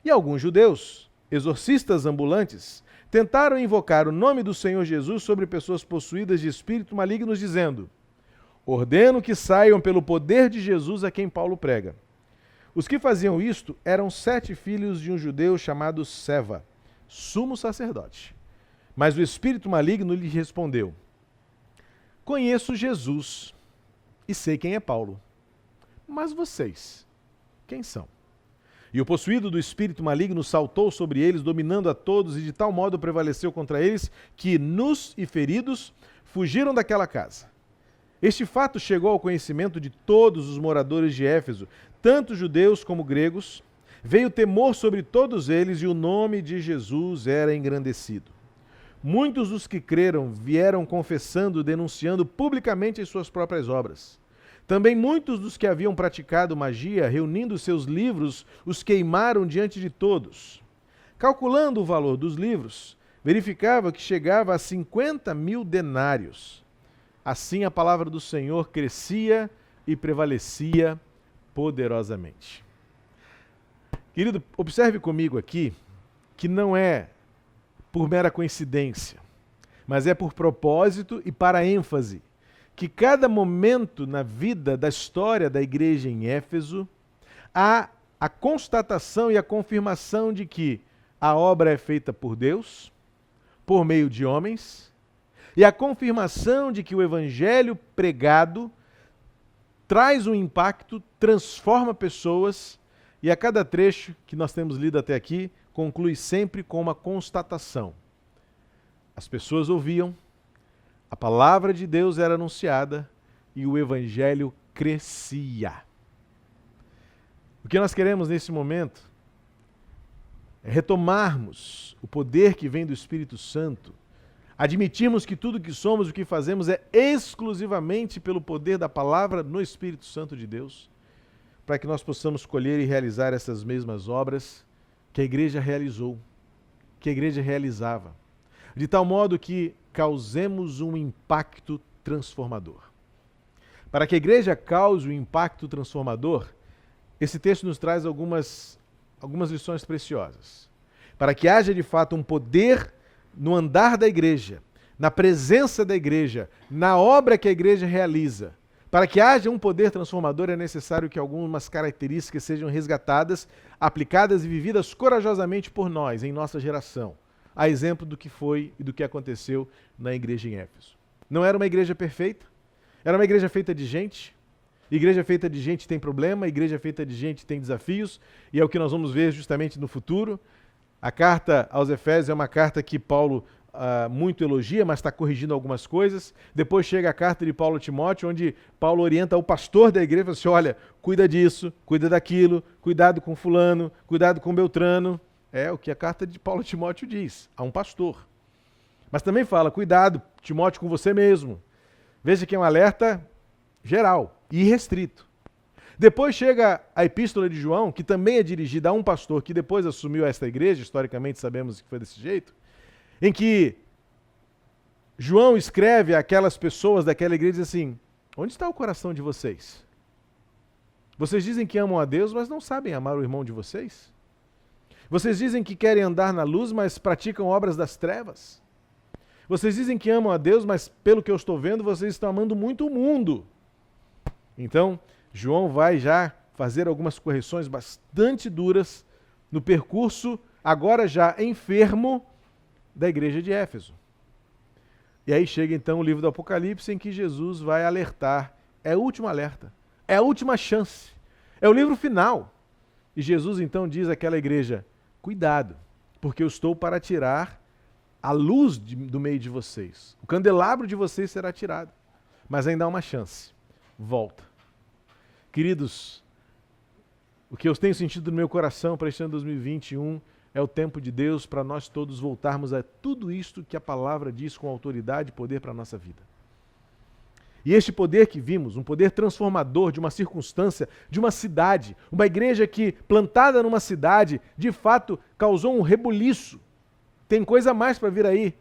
S1: E alguns judeus, exorcistas ambulantes, tentaram invocar o nome do Senhor Jesus sobre pessoas possuídas de espírito malignos, dizendo: ordeno que saiam pelo poder de Jesus a quem Paulo prega. Os que faziam isto eram 7 filhos de um judeu chamado Seva, sumo sacerdote. Mas o espírito maligno lhe respondeu: conheço Jesus e sei quem é Paulo, mas vocês, quem são? E o possuído do espírito maligno saltou sobre eles, dominando a todos, e de tal modo prevaleceu contra eles, que, nus e feridos, fugiram daquela casa. Este fato chegou ao conhecimento de todos os moradores de Éfeso, tanto judeus como gregos. Veio temor sobre todos eles, e o nome de Jesus era engrandecido. Muitos dos que creram vieram confessando, denunciando publicamente as suas próprias obras. Também muitos dos que haviam praticado magia, reunindo seus livros, os queimaram diante de todos. Calculando o valor dos livros, verificava que chegava a 50.000 denários. Assim a palavra do Senhor crescia e prevalecia poderosamente. Querido, observe comigo aqui que não é por mera coincidência, mas é por propósito e para ênfase, que cada momento na vida da história da igreja em Éfeso há a constatação e a confirmação de que a obra é feita por Deus, por meio de homens, e a confirmação de que o evangelho pregado traz um impacto, transforma pessoas, e a cada trecho que nós temos lido até aqui, conclui sempre com uma constatação. As pessoas ouviam, a palavra de Deus era anunciada e o evangelho crescia. O que nós queremos nesse momento é retomarmos o poder que vem do Espírito Santo, admitirmos que tudo que somos e o que fazemos é exclusivamente pelo poder da palavra no Espírito Santo de Deus, para que nós possamos colher e realizar essas mesmas obras que a igreja realizou, que a igreja realizava, de tal modo que causemos um impacto transformador. Para que a igreja cause um impacto transformador, esse texto nos traz algumas lições preciosas. Para que haja de fato um poder no andar da igreja, na presença da igreja, na obra que a igreja realiza, para que haja um poder transformador é necessário que algumas características sejam resgatadas, aplicadas e vividas corajosamente por nós, em nossa geração, a exemplo do que foi e do que aconteceu na igreja em Éfeso. Não era uma igreja perfeita, era uma igreja feita de gente. Igreja feita de gente tem problema, igreja feita de gente tem desafios, e é o que nós vamos ver justamente no futuro. A carta aos Efésios é uma carta que Paulo muito elogia, mas está corrigindo algumas coisas. Depois chega a carta de Paulo a Timóteo, onde Paulo orienta o pastor da igreja, fala assim, olha, cuida disso, cuida daquilo, cuidado com fulano, cuidado com Beltrano. É o que a carta de Paulo a Timóteo diz, a um pastor. Mas também fala, cuidado, Timóteo, com você mesmo. Veja que é um alerta geral e restrito. Depois chega a epístola de João, que também é dirigida a um pastor que depois assumiu esta igreja, historicamente sabemos que foi desse jeito, em que João escreve àquelas pessoas daquela igreja e diz assim, onde está o coração de vocês? Vocês dizem que amam a Deus, mas não sabem amar o irmão de vocês? Vocês dizem que querem andar na luz, mas praticam obras das trevas. Vocês dizem que amam a Deus, mas pelo que eu estou vendo, vocês estão amando muito o mundo. Então, João vai já fazer algumas correções bastante duras no percurso, agora já enfermo, da igreja de Éfeso. E aí chega então o livro do Apocalipse, em que Jesus vai alertar. É o último alerta, é a última chance, é o livro final. E Jesus então diz àquela igreja: cuidado, porque eu estou para tirar a luz do meio de vocês. O candelabro de vocês será tirado. Mas ainda há uma chance. Volta. Queridos, o que eu tenho sentido no meu coração para este ano 2021 é o tempo de Deus para nós todos voltarmos a tudo isto que a palavra diz com autoridade e poder para a nossa vida. E este poder que vimos, um poder transformador de uma circunstância, de uma cidade, uma igreja que, plantada numa cidade, de fato causou um rebuliço. Tem coisa a mais para vir aí.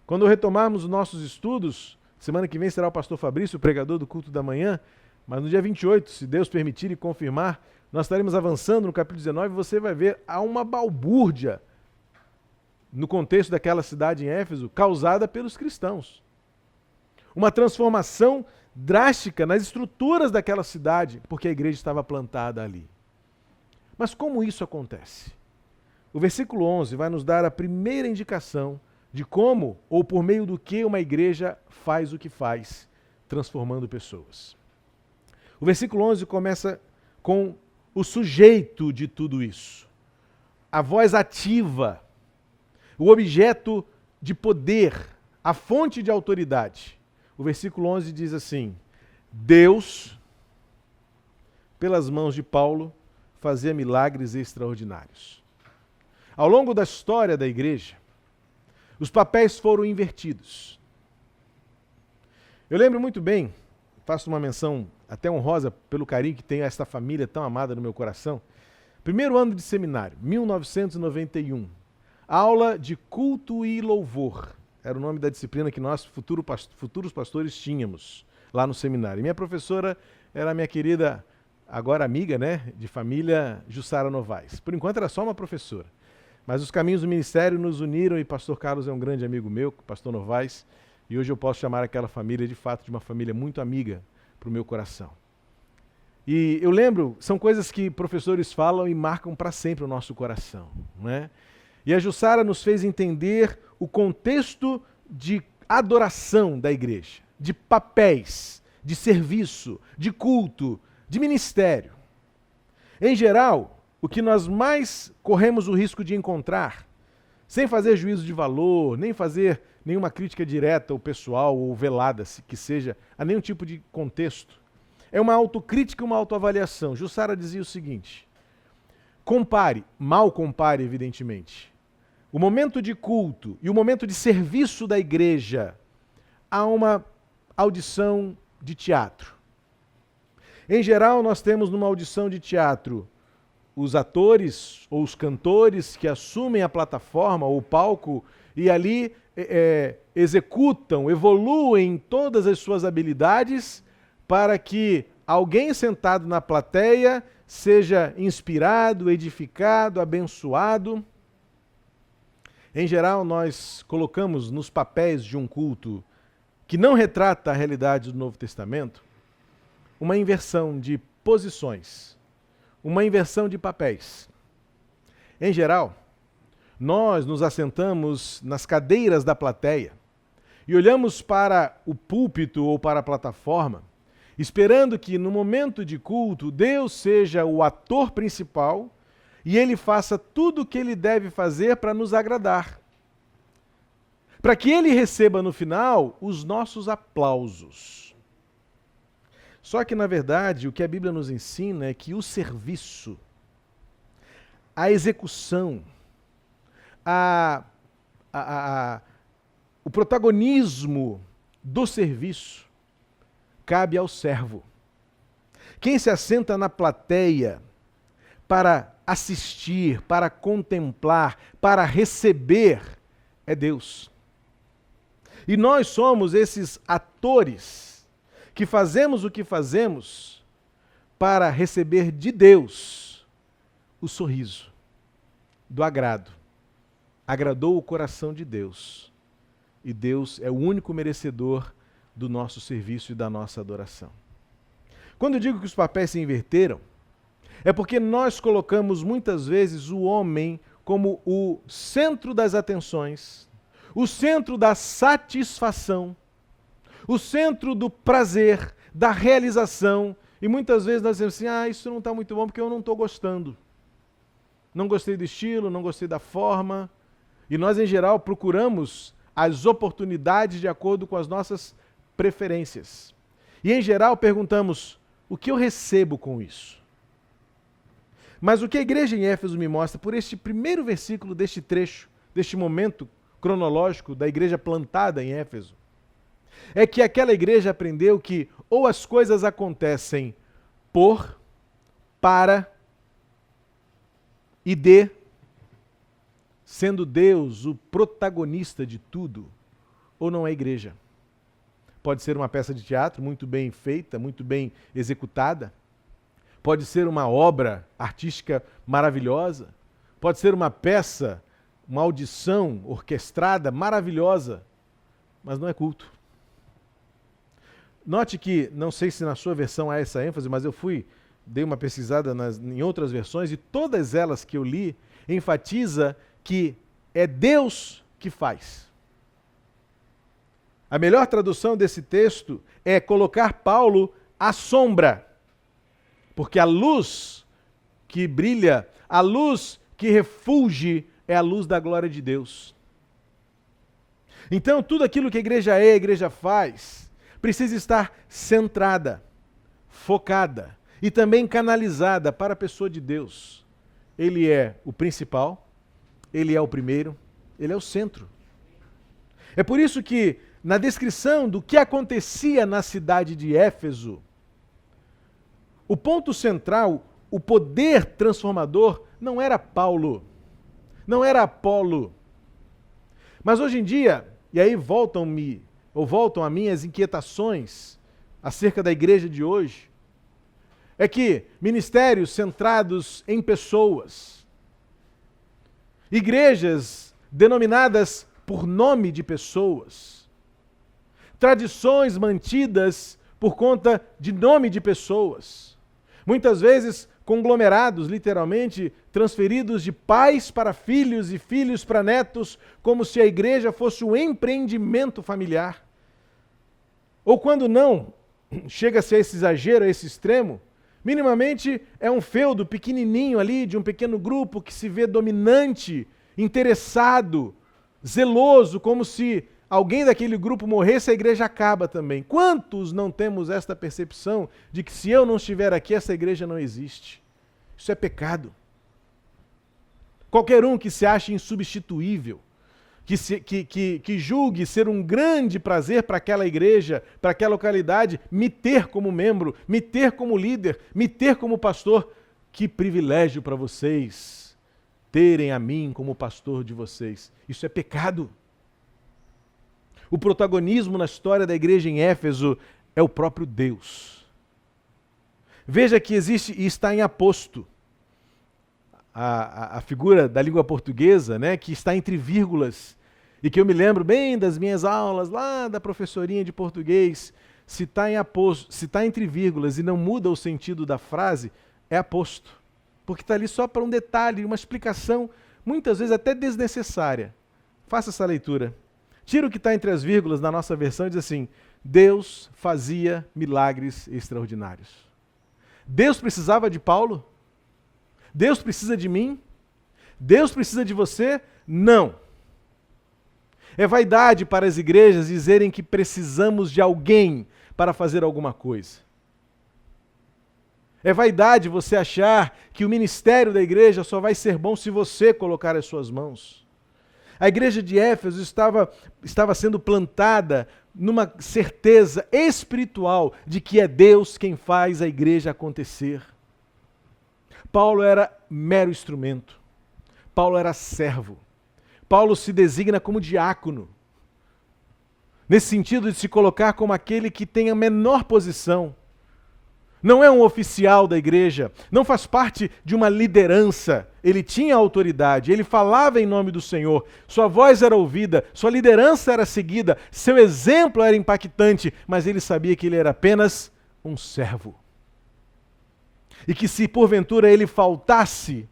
S1: Quando retomarmos os nossos estudos, semana que vem será o pastor Fabrício, o pregador do culto da manhã, mas no dia 28, se Deus permitir e confirmar, nós estaremos avançando no capítulo 19 e você vai ver, há uma balbúrdia no contexto daquela cidade em Éfeso, causada pelos cristãos. Uma transformação drástica nas estruturas daquela cidade, porque a igreja estava plantada ali. Mas como isso acontece? O versículo 11 vai nos dar a primeira indicação de como ou por meio do que uma igreja faz o que faz, transformando pessoas. O versículo 11 começa com o sujeito de tudo isso. A voz ativa, o objeto de poder, a fonte de autoridade. O versículo 11 diz assim: Deus, pelas mãos de Paulo, fazia milagres extraordinários. Ao longo da história da igreja, os papéis foram invertidos. Eu lembro muito bem, faço uma menção até honrosa pelo carinho que tenho a esta família tão amada no meu coração. Primeiro ano de seminário, 1991. Aula de culto e louvor. Era o nome da disciplina que nós, futuros pastores, tínhamos lá no seminário. E minha professora era a minha querida, agora amiga, né, de família, Jussara Novaes. Por enquanto era só uma professora. Mas os caminhos do ministério nos uniram e pastor Carlos é um grande amigo meu, pastor Novaes, e hoje eu posso chamar aquela família, de fato, de uma família muito amiga para o meu coração. E eu lembro, são coisas que professores falam e marcam para sempre o nosso coração, né? E a Jussara nos fez entender o contexto de adoração da igreja, de papéis, de serviço, de culto, de ministério. Em geral, o que nós mais corremos o risco de encontrar, sem fazer juízo de valor, nem fazer nenhuma crítica direta ou pessoal ou velada, que seja, a nenhum tipo de contexto, é uma autocrítica e uma autoavaliação. Jussara dizia o seguinte: compare, mal compare, evidentemente, o momento de culto e o momento de serviço da igreja a uma audição de teatro. Em geral, nós temos numa audição de teatro os atores ou os cantores que assumem a plataforma ou o palco e ali executam, evoluem todas as suas habilidades para que alguém sentado na plateia seja inspirado, edificado, abençoado. Em geral, nós colocamos nos papéis de um culto que não retrata a realidade do Novo Testamento uma inversão de posições, uma inversão de papéis. Em geral, nós nos assentamos nas cadeiras da plateia e olhamos para o púlpito ou para a plataforma, esperando que no momento de culto Deus seja o ator principal e Ele faça tudo o que Ele deve fazer para nos agradar. Para que Ele receba no final os nossos aplausos. Só que, na verdade, o que a Bíblia nos ensina é que o serviço, a execução, o protagonismo do serviço cabe ao servo. Quem se assenta na plateia para assistir, para contemplar, para receber, é Deus. E nós somos esses atores que fazemos o que fazemos para receber de Deus o sorriso, do agrado. Agradou o coração de Deus. E Deus é o único merecedor do nosso serviço e da nossa adoração. Quando eu digo que os papéis se inverteram, é porque nós colocamos muitas vezes o homem como o centro das atenções, o centro da satisfação, o centro do prazer, da realização. E muitas vezes nós dizemos assim, isso não está muito bom porque eu não estou gostando. Não gostei do estilo, não gostei da forma. E nós, em geral, procuramos as oportunidades de acordo com as nossas preferências. E, em geral, perguntamos, o que eu recebo com isso? Mas o que a igreja em Éfeso me mostra, por este primeiro versículo deste trecho, deste momento cronológico da igreja plantada em Éfeso, é que aquela igreja aprendeu que ou as coisas acontecem por, para e de, sendo Deus o protagonista de tudo, ou não é igreja. Pode ser uma peça de teatro muito bem feita, muito bem executada. Pode ser uma obra artística maravilhosa. Pode ser uma peça, uma audição orquestrada maravilhosa, mas não é culto. Note que, não sei se na sua versão há essa ênfase, mas eu dei uma pesquisada em outras versões e todas elas que eu li enfatiza que é Deus que faz. A melhor tradução desse texto é colocar Paulo à sombra, porque a luz que brilha, a luz que refulge é a luz da glória de Deus. Então, tudo aquilo que a igreja é, a igreja faz, precisa estar centrada, focada e também canalizada para a pessoa de Deus. Ele é o principal, ele é o primeiro, ele é o centro. É por isso que, na descrição do que acontecia na cidade de Éfeso, o ponto central, o poder transformador, não era Paulo, não era Apolo. Mas hoje em dia, e aí voltam a mim as inquietações acerca da igreja de hoje, é que ministérios centrados em pessoas, igrejas denominadas por nome de pessoas, tradições mantidas por conta de nome de pessoas, muitas vezes conglomerados, literalmente, transferidos de pais para filhos e filhos para netos, como se a igreja fosse um empreendimento familiar. Ou quando não, chega-se a esse exagero, a esse extremo, minimamente é um feudo pequenininho ali, de um pequeno grupo que se vê dominante, interessado, zeloso, como se alguém daquele grupo morresse, a igreja acaba também. Quantos não temos esta percepção de que se eu não estiver aqui, essa igreja não existe? Isso é pecado. Qualquer um que se ache insubstituível, que julgue ser um grande prazer para aquela igreja, para aquela localidade, me ter como membro, me ter como líder, me ter como pastor, que privilégio para vocês terem a mim como pastor de vocês. Isso é pecado. O protagonismo na história da igreja em Éfeso é o próprio Deus. Veja que existe e está em aposto a figura da língua portuguesa, né, que está entre vírgulas, e que eu me lembro bem das minhas aulas lá da professorinha de português. Se está em aposto, se está entre vírgulas e não muda o sentido da frase, é aposto. Porque está ali só para um detalhe, uma explicação, muitas vezes até desnecessária. Faça essa leitura. Tira o que está entre as vírgulas na nossa versão e diz assim: Deus fazia milagres extraordinários. Deus precisava de Paulo? Deus precisa de mim? Deus precisa de você? Não. É vaidade para as igrejas dizerem que precisamos de alguém para fazer alguma coisa. É vaidade você achar que o ministério da igreja só vai ser bom se você colocar as suas mãos. A igreja de Éfeso estava sendo plantada numa certeza espiritual de que é Deus quem faz a igreja acontecer. Paulo era mero instrumento. Paulo era servo. Paulo se designa como diácono, nesse sentido de se colocar como aquele que tem a menor posição.
S5: não é um oficial da igreja, não faz parte de uma liderança. Ele tinha autoridade, ele falava em nome do Senhor, sua voz era ouvida, sua liderança era seguida, seu exemplo era impactante, mas ele sabia que ele era apenas um servo. E que se porventura ele faltasse,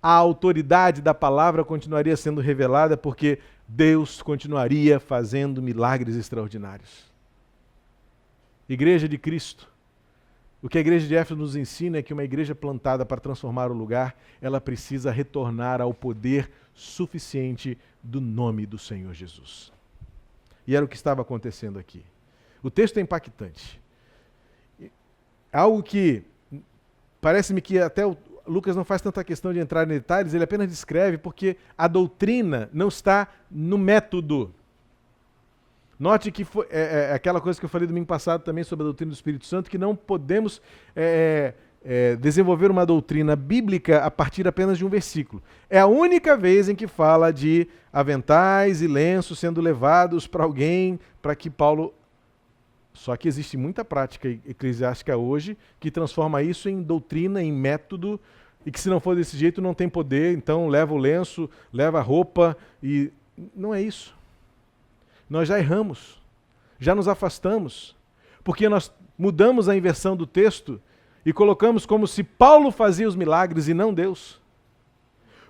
S5: a autoridade da palavra continuaria sendo revelada, porque Deus continuaria fazendo milagres extraordinários. Igreja de Cristo. O que a igreja de Éfeso nos ensina é que uma igreja plantada para transformar o lugar, ela precisa retornar ao poder suficiente do nome do Senhor Jesus. E era o que estava acontecendo aqui. O texto é impactante. Algo que parece-me que até o Lucas não faz tanta questão de entrar em detalhes, ele apenas descreve porque a doutrina não está no método. Note que é aquela coisa que eu falei domingo passado também sobre a doutrina do Espírito Santo, que não podemos desenvolver uma doutrina bíblica a partir apenas de um versículo. É a única vez em que fala de aventais e lenços sendo levados para alguém, para que Paulo... Só que existe muita prática eclesiástica hoje que transforma isso em doutrina, em método, e que se não for desse jeito não tem poder, então leva o lenço, leva a roupa, e não é isso. Nós já erramos, já nos afastamos, porque nós mudamos a inversão do texto e colocamos como se Paulo fazia os milagres e não Deus.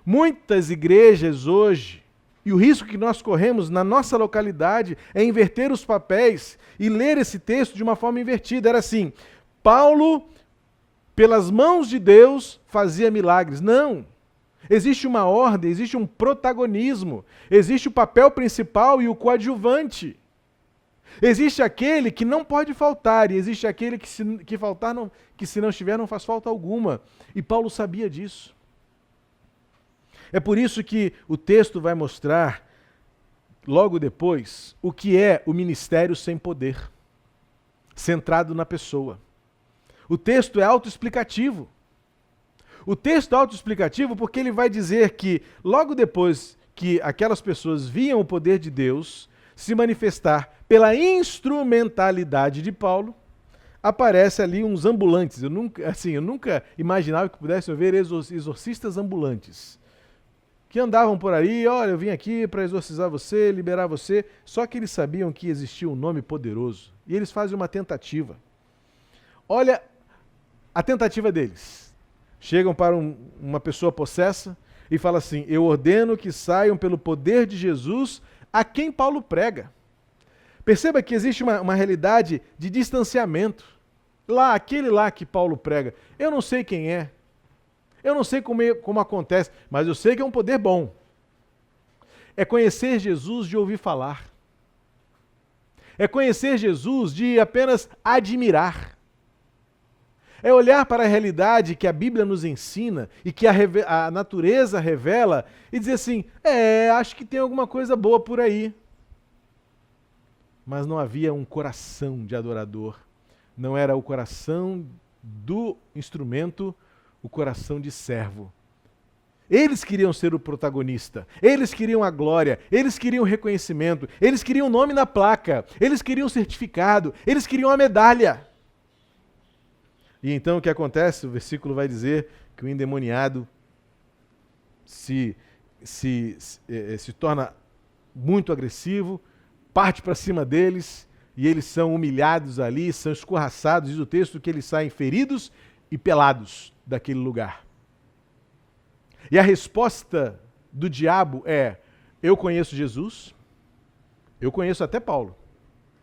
S5: Muitas igrejas hoje, e o risco que nós corremos na nossa localidade é inverter os papéis e ler esse texto de uma forma invertida. Era assim, Paulo, pelas mãos de Deus, fazia milagres. Não! Existe uma ordem, existe um protagonismo, existe o papel principal e o coadjuvante. Existe aquele que não pode faltar, e existe aquele que se não estiver não faz falta alguma. E Paulo sabia disso. É por isso que o texto vai mostrar, logo depois, o que é o ministério sem poder, centrado na pessoa. O texto é autoexplicativo. O texto é autoexplicativo porque ele vai dizer que, logo depois que aquelas pessoas viam o poder de Deus se manifestar pela instrumentalidade de Paulo, aparece ali uns ambulantes. Eu nunca imaginava que pudesse haver exorcistas ambulantes, que andavam por aí, olha, eu vim aqui para exorcizar você, liberar você, só que eles sabiam que existia um nome poderoso, e eles fazem uma tentativa. Olha a tentativa deles. Chegam para uma pessoa possessa e falam assim, eu ordeno que saiam pelo poder de Jesus a quem Paulo prega. Perceba que existe uma realidade de distanciamento. Aquele lá que Paulo prega, eu não sei quem é, eu não sei como acontece, mas eu sei que é um poder bom. É conhecer Jesus de ouvir falar. É conhecer Jesus de apenas admirar. É olhar para a realidade que a Bíblia nos ensina e que a natureza revela e dizer assim, acho que tem alguma coisa boa por aí. Mas não havia um coração de adorador. Não era o coração do instrumento, o coração de servo. Eles queriam ser o protagonista, eles queriam a glória, eles queriam o reconhecimento, eles queriam o nome na placa, eles queriam o certificado, eles queriam a medalha. E então o que acontece? O versículo vai dizer que o endemoniado se torna muito agressivo, parte para cima deles, e eles são humilhados ali, são escorraçados, diz o texto que eles saem feridos e pelados daquele lugar. E a resposta do diabo é, eu conheço Jesus, eu conheço até Paulo,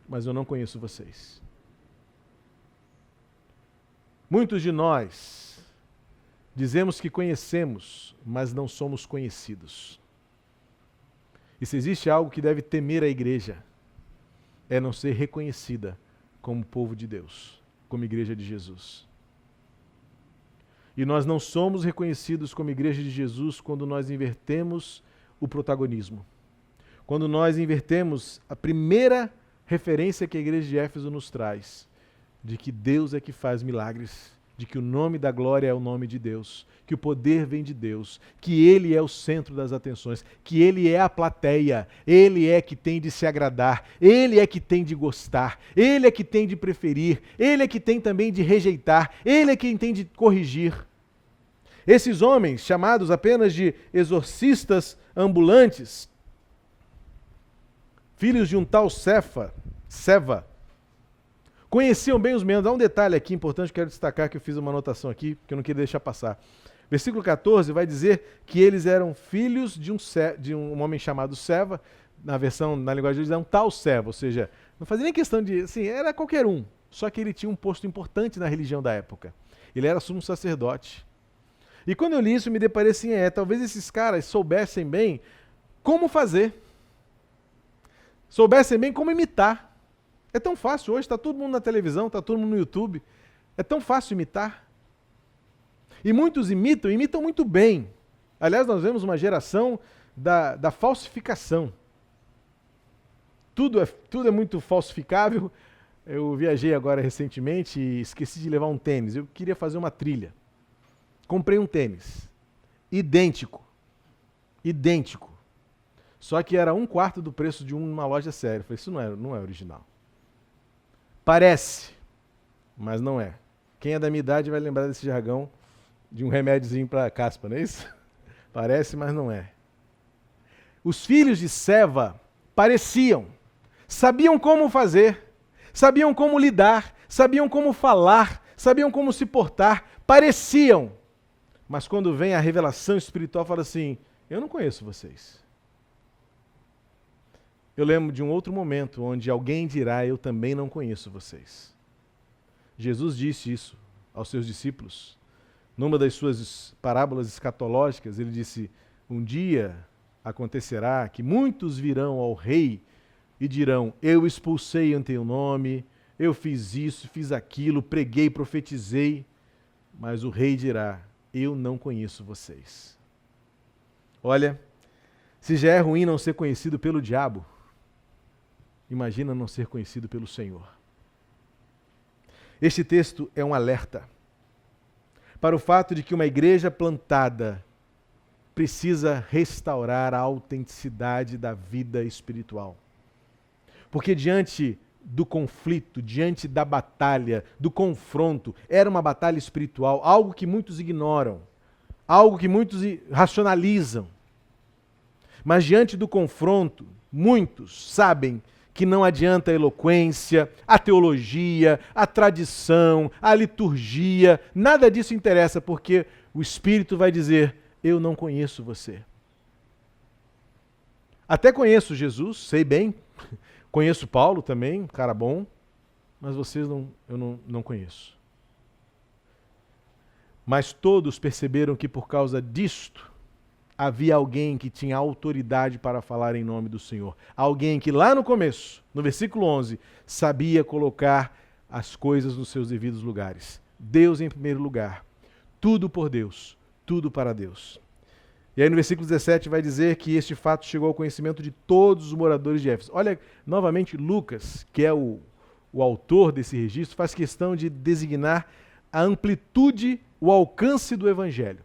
S5: mas eu não conheço vocês. Muitos de nós dizemos que conhecemos, mas não somos conhecidos. E se existe algo que deve temer a igreja, é não ser reconhecida como povo de Deus, como igreja de Jesus. E nós não somos reconhecidos como igreja de Jesus quando nós invertemos o protagonismo. Quando nós invertemos a primeira referência que a igreja de Éfeso nos traz, de que Deus é que faz milagres de que o nome da glória é o nome de Deus, que o poder vem de Deus, que Ele é o centro das atenções, que Ele é a plateia, Ele é que tem de se agradar, Ele é que tem de gostar, Ele é que tem de preferir, Ele é que tem também de rejeitar, Ele é quem tem de corrigir. Esses homens, chamados apenas de exorcistas ambulantes, filhos de um tal Seva, conheciam bem os membros. Há um detalhe aqui importante que eu quero destacar, que eu fiz uma anotação aqui, que eu não queria deixar passar. Versículo 14 vai dizer que eles eram filhos de um homem chamado Seva, na linguagem deles é um tal Seva, ou seja, não fazia nem questão de, assim, era qualquer um, só que ele tinha um posto importante na religião da época. Ele era sumo sacerdote. E quando eu li isso, me deparei assim, talvez esses caras soubessem bem como fazer, soubessem bem como imitar. É tão fácil hoje, está todo mundo na televisão, está todo mundo no YouTube, é tão fácil imitar. E muitos imitam muito bem. Aliás, nós vemos uma geração da falsificação. Tudo é muito falsificável. Eu viajei agora recentemente e esqueci de levar um tênis. Eu queria fazer uma trilha. Comprei um tênis. Idêntico. Só que era 1/4 do preço de uma loja séria. Eu falei, isso não é original. Parece, mas não é. Quem é da minha idade vai lembrar desse jargão de um remédiozinho para caspa, não é isso? Parece, mas não é. Os filhos de Seva pareciam, sabiam como fazer, sabiam como lidar, sabiam como falar, sabiam como se portar, pareciam. Mas quando vem a revelação espiritual, fala assim, eu não conheço vocês. Eu lembro de um outro momento onde alguém dirá, eu também não conheço vocês. Jesus disse isso aos seus discípulos. Numa das suas parábolas escatológicas, ele disse, um dia acontecerá que muitos virão ao rei e dirão, eu expulsei em teu nome, eu fiz isso, fiz aquilo, preguei, profetizei. Mas o rei dirá, eu não conheço vocês. Olha, se já é ruim não ser conhecido pelo diabo, imagina não ser conhecido pelo Senhor. Este texto é um alerta para o fato de que uma igreja plantada precisa restaurar a autenticidade da vida espiritual. Porque diante do conflito, diante da batalha, do confronto, era uma batalha espiritual, algo que muitos ignoram, algo que muitos racionalizam. Mas diante do confronto, muitos sabem que não adianta a eloquência, a teologia, a tradição, a liturgia, nada disso interessa, porque o Espírito vai dizer, eu não conheço você. Até conheço Jesus, sei bem, conheço Paulo também, um cara bom, mas vocês eu não conheço. Mas todos perceberam que por causa disto, havia alguém que tinha autoridade para falar em nome do Senhor. Alguém que lá no começo, no versículo 11, sabia colocar as coisas nos seus devidos lugares. Deus em primeiro lugar. Tudo por Deus. Tudo para Deus. E aí no versículo 17 vai dizer que este fato chegou ao conhecimento de todos os moradores de Éfeso. Olha, novamente, Lucas, que é o autor desse registro, faz questão de designar a amplitude, o alcance do evangelho.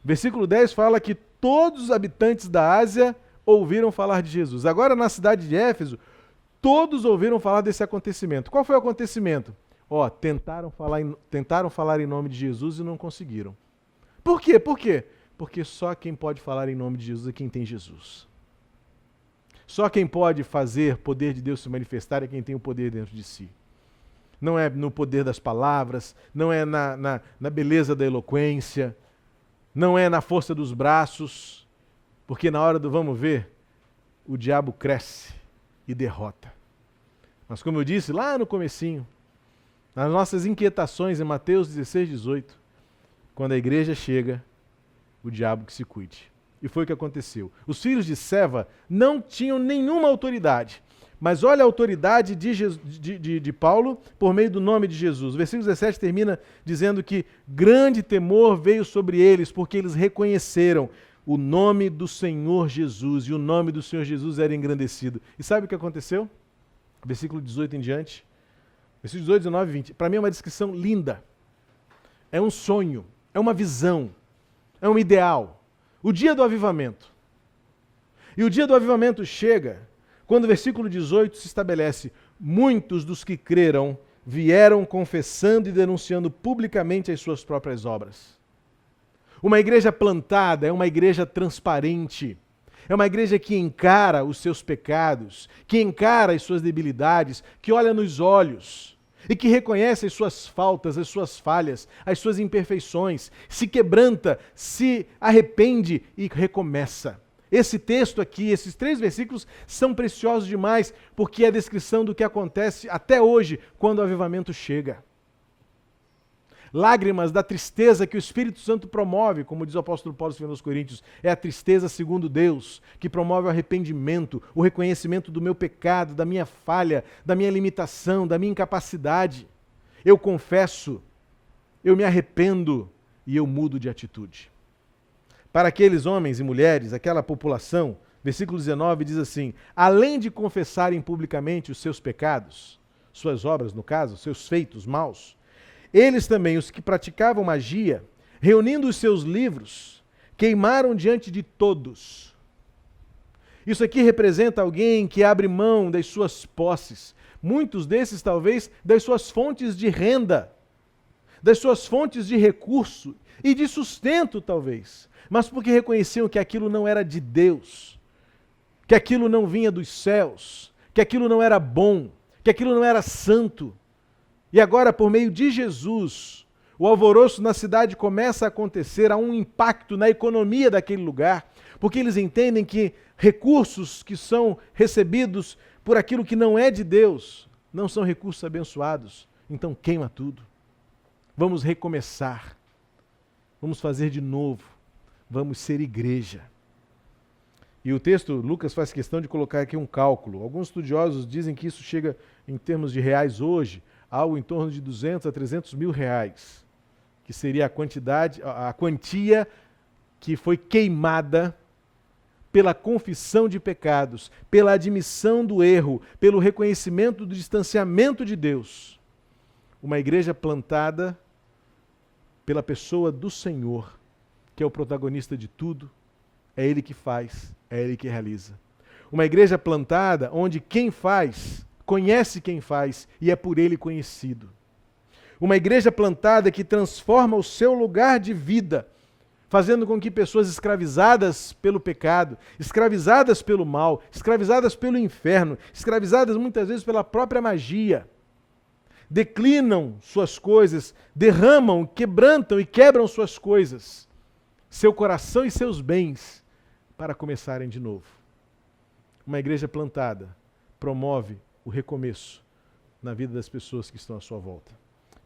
S5: Versículo 10 fala que todos os habitantes da Ásia ouviram falar de Jesus. Agora, na cidade de Éfeso, todos ouviram falar desse acontecimento. Qual foi o acontecimento? Tentaram falar em nome de Jesus e não conseguiram. Por quê? Porque só quem pode falar em nome de Jesus é quem tem Jesus. Só quem pode fazer o poder de Deus se manifestar é quem tem o poder dentro de si. Não é no poder das palavras, não é na beleza da eloquência, não é na força dos braços, porque na hora do vamos ver, o diabo cresce e derrota. Mas como eu disse lá no comecinho, nas nossas inquietações em Mateus 16, 18, quando a igreja chega, o diabo que se cuide. E foi o que aconteceu. Os filhos de Seva não tinham nenhuma autoridade, mas olha a autoridade de Paulo por meio do nome de Jesus. O versículo 17 termina dizendo que grande temor veio sobre eles, porque eles reconheceram o nome do Senhor Jesus, e o nome do Senhor Jesus era engrandecido. E sabe o que aconteceu? Versículo 18 em diante. Versículo 18, 19 e 20. Para mim é uma descrição linda. é um sonho, é uma visão, é um ideal. O dia do avivamento. E o dia do avivamento chega quando o versículo 18 se estabelece: muitos dos que creram vieram confessando e denunciando publicamente as suas próprias obras. Uma igreja plantada é uma igreja transparente. É uma igreja que encara os seus pecados, que encara as suas debilidades, que olha nos olhos e que reconhece as suas faltas, as suas falhas, as suas imperfeições, se quebranta, se arrepende e recomeça. Esse texto aqui, esses 3 versículos, são preciosos demais, porque é a descrição do que acontece até hoje, quando o avivamento chega. Lágrimas da tristeza que o Espírito Santo promove, como diz o apóstolo Paulo aos Coríntios, é a tristeza segundo Deus, que promove o arrependimento, o reconhecimento do meu pecado, da minha falha, da minha limitação, da minha incapacidade. Eu confesso, eu me arrependo e eu mudo de atitude. Para aqueles homens e mulheres, aquela população, versículo 19 diz assim: além de confessarem publicamente os seus pecados, suas obras no caso, seus feitos maus, eles também, os que praticavam magia, reunindo os seus livros, queimaram diante de todos. Isso aqui representa alguém que abre mão das suas posses, muitos desses talvez das suas fontes de renda, das suas fontes de recurso e de sustento talvez, mas porque reconheciam que aquilo não era de Deus, que aquilo não vinha dos céus, que aquilo não era bom, que aquilo não era santo. E agora, por meio de Jesus, o alvoroço na cidade começa a acontecer, há um impacto na economia daquele lugar, porque eles entendem que recursos que são recebidos por aquilo que não é de Deus, não são recursos abençoados. Então queima tudo. Vamos recomeçar. Vamos fazer de novo. Vamos ser igreja. E o texto, Lucas faz questão de colocar aqui um cálculo. Alguns estudiosos dizem que isso chega, em termos de reais hoje, algo em torno de 200 a 300 mil reais, que seria a quantia que foi queimada pela confissão de pecados, pela admissão do erro, pelo reconhecimento do distanciamento de Deus. Uma igreja plantada pela pessoa do Senhor, que é o protagonista de tudo, é Ele que faz, é Ele que realiza. Uma igreja plantada onde quem faz conhece quem faz e é por ele conhecido. Uma igreja plantada que transforma o seu lugar de vida, fazendo com que pessoas escravizadas pelo pecado, escravizadas pelo mal, escravizadas pelo inferno, escravizadas muitas vezes pela própria magia, declinam suas coisas, derramam, quebrantam e quebram suas coisas, seu coração e seus bens, para começarem de novo. Uma igreja plantada promove o recomeço na vida das pessoas que estão à sua volta.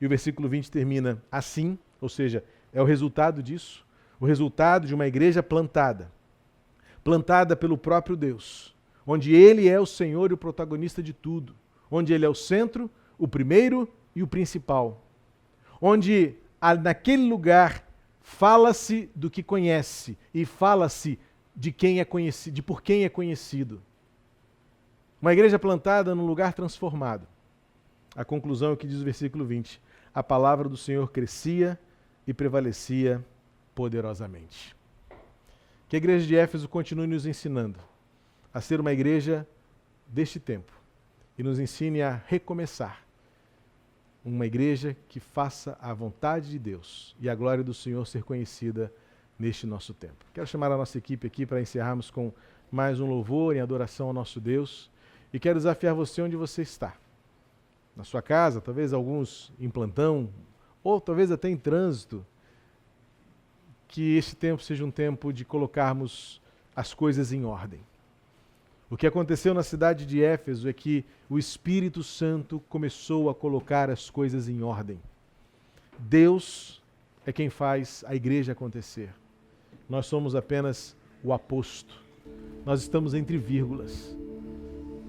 S5: E o versículo 20 termina assim, ou seja, é o resultado disso, o resultado de uma igreja plantada pelo próprio Deus, onde Ele é o Senhor e o protagonista de tudo, onde Ele é o centro, o primeiro e o principal, onde naquele lugar fala-se do que conhece e fala-se de quem é conhecido, de por quem é conhecido. Uma igreja plantada num lugar transformado. A conclusão é o que diz o versículo 20. A palavra do Senhor crescia e prevalecia poderosamente. Que a igreja de Éfeso continue nos ensinando a ser uma igreja deste tempo e nos ensine a recomeçar. Uma igreja que faça a vontade de Deus e a glória do Senhor ser conhecida neste nosso tempo. Quero chamar a nossa equipe aqui para encerrarmos com mais um louvor em adoração ao nosso Deus. E quero desafiar você onde você está. Na sua casa, talvez alguns em plantão, ou talvez até em trânsito. Que este tempo seja um tempo de colocarmos as coisas em ordem. O que aconteceu na cidade de Éfeso é que o Espírito Santo começou a colocar as coisas em ordem. Deus é quem faz a igreja acontecer. Nós somos apenas o aposto. Nós estamos entre vírgulas.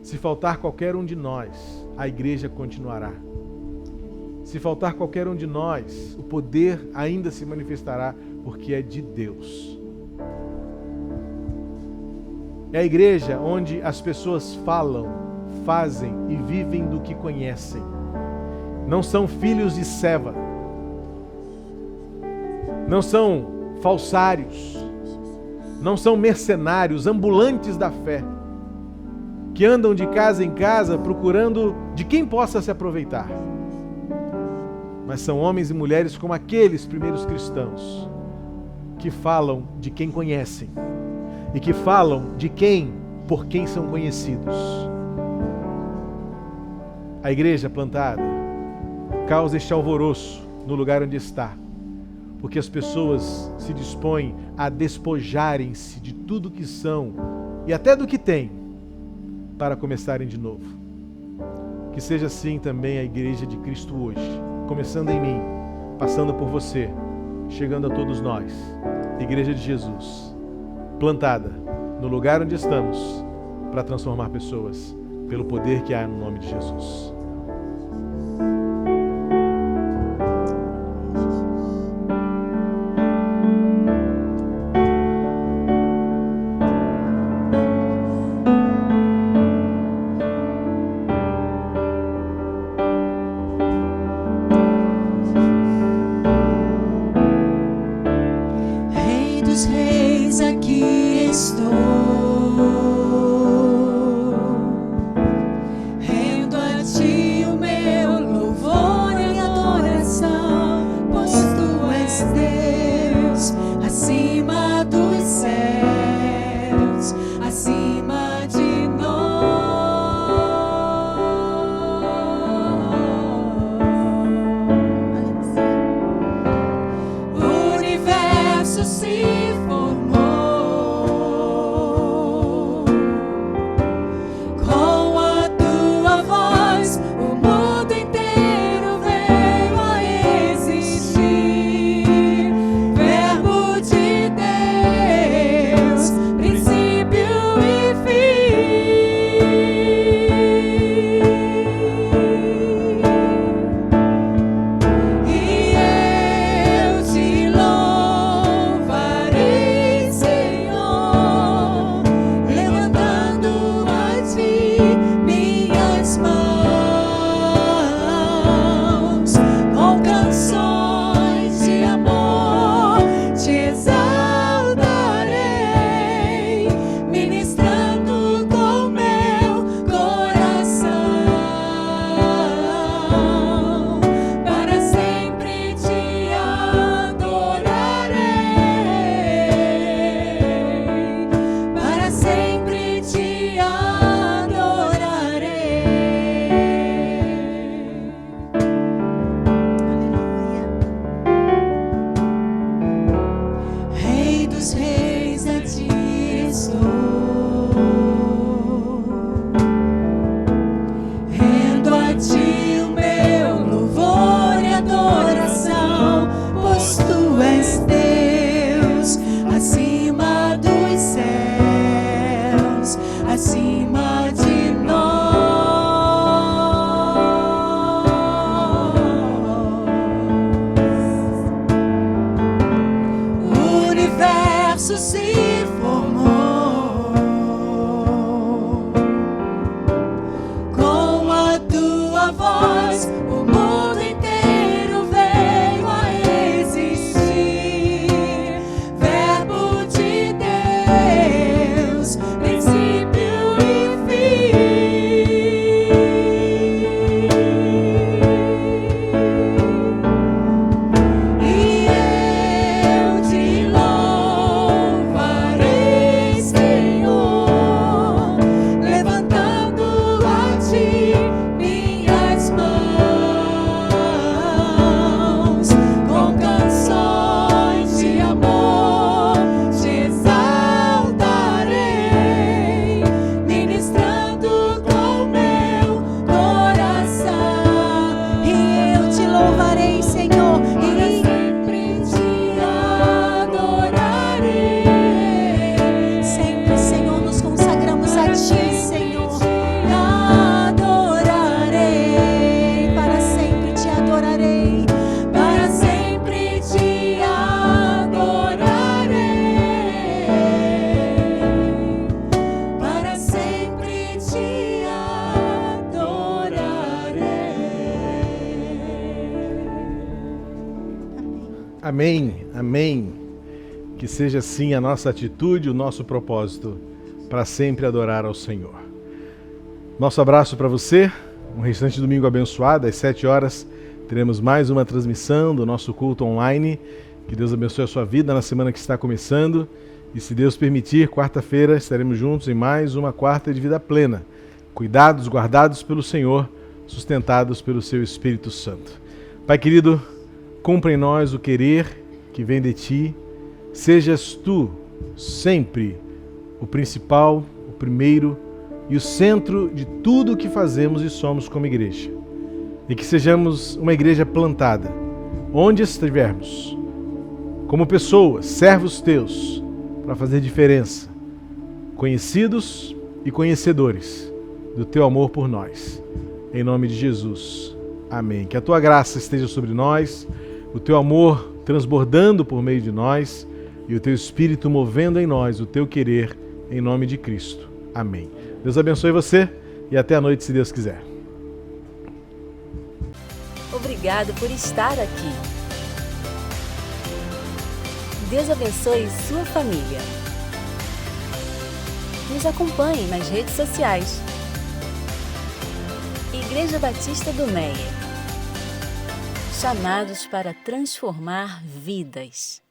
S5: Se faltar qualquer um de nós, a igreja continuará. Se faltar qualquer um de nós, o poder ainda se manifestará, porque é de Deus. É a igreja onde as pessoas falam, fazem e vivem do que conhecem. Não são filhos de Seva. não são falsários, não são mercenários, ambulantes da fé, que andam de casa em casa procurando de quem possa se aproveitar. Mas são homens e mulheres como aqueles primeiros cristãos, que falam de quem conhecem e que falam de quem, por quem são conhecidos. A igreja plantada causa este alvoroço no lugar onde está, porque as pessoas se dispõem a despojarem-se de tudo que são e até do que têm para começarem de novo. Que seja assim também a igreja de Cristo hoje, começando em mim, passando por você, chegando a todos nós. Igreja de Jesus, plantada no lugar onde estamos, para transformar pessoas pelo poder que há no nome de Jesus. Amém, amém. Que seja assim a nossa atitude, o nosso propósito, para sempre adorar ao Senhor. Nosso abraço para você, um restante domingo abençoado, às 7 horas teremos mais uma transmissão do nosso culto online. Que Deus abençoe a sua vida na semana que está começando. E se Deus permitir, quarta-feira estaremos juntos em mais uma quarta de vida plena. Cuidados, guardados pelo Senhor, sustentados pelo seu Espírito Santo. Pai querido, cumpra em nós o querer que vem de Ti. Sejas Tu sempre o principal, o primeiro e o centro de tudo o que fazemos e somos como igreja. E que sejamos uma igreja plantada, onde estivermos, como pessoas, servos Teus, para fazer diferença, conhecidos e conhecedores do Teu amor por nós. Em nome de Jesus. Amém. Que a Tua graça esteja sobre nós, o Teu amor transbordando por meio de nós e o Teu Espírito movendo em nós o Teu querer, em nome de Cristo. Amém. Deus abençoe você e até a noite, se Deus quiser.
S6: Obrigado por estar aqui. Deus abençoe sua família. Nos acompanhe nas redes sociais. Igreja Batista do Meier. Chamados para transformar vidas.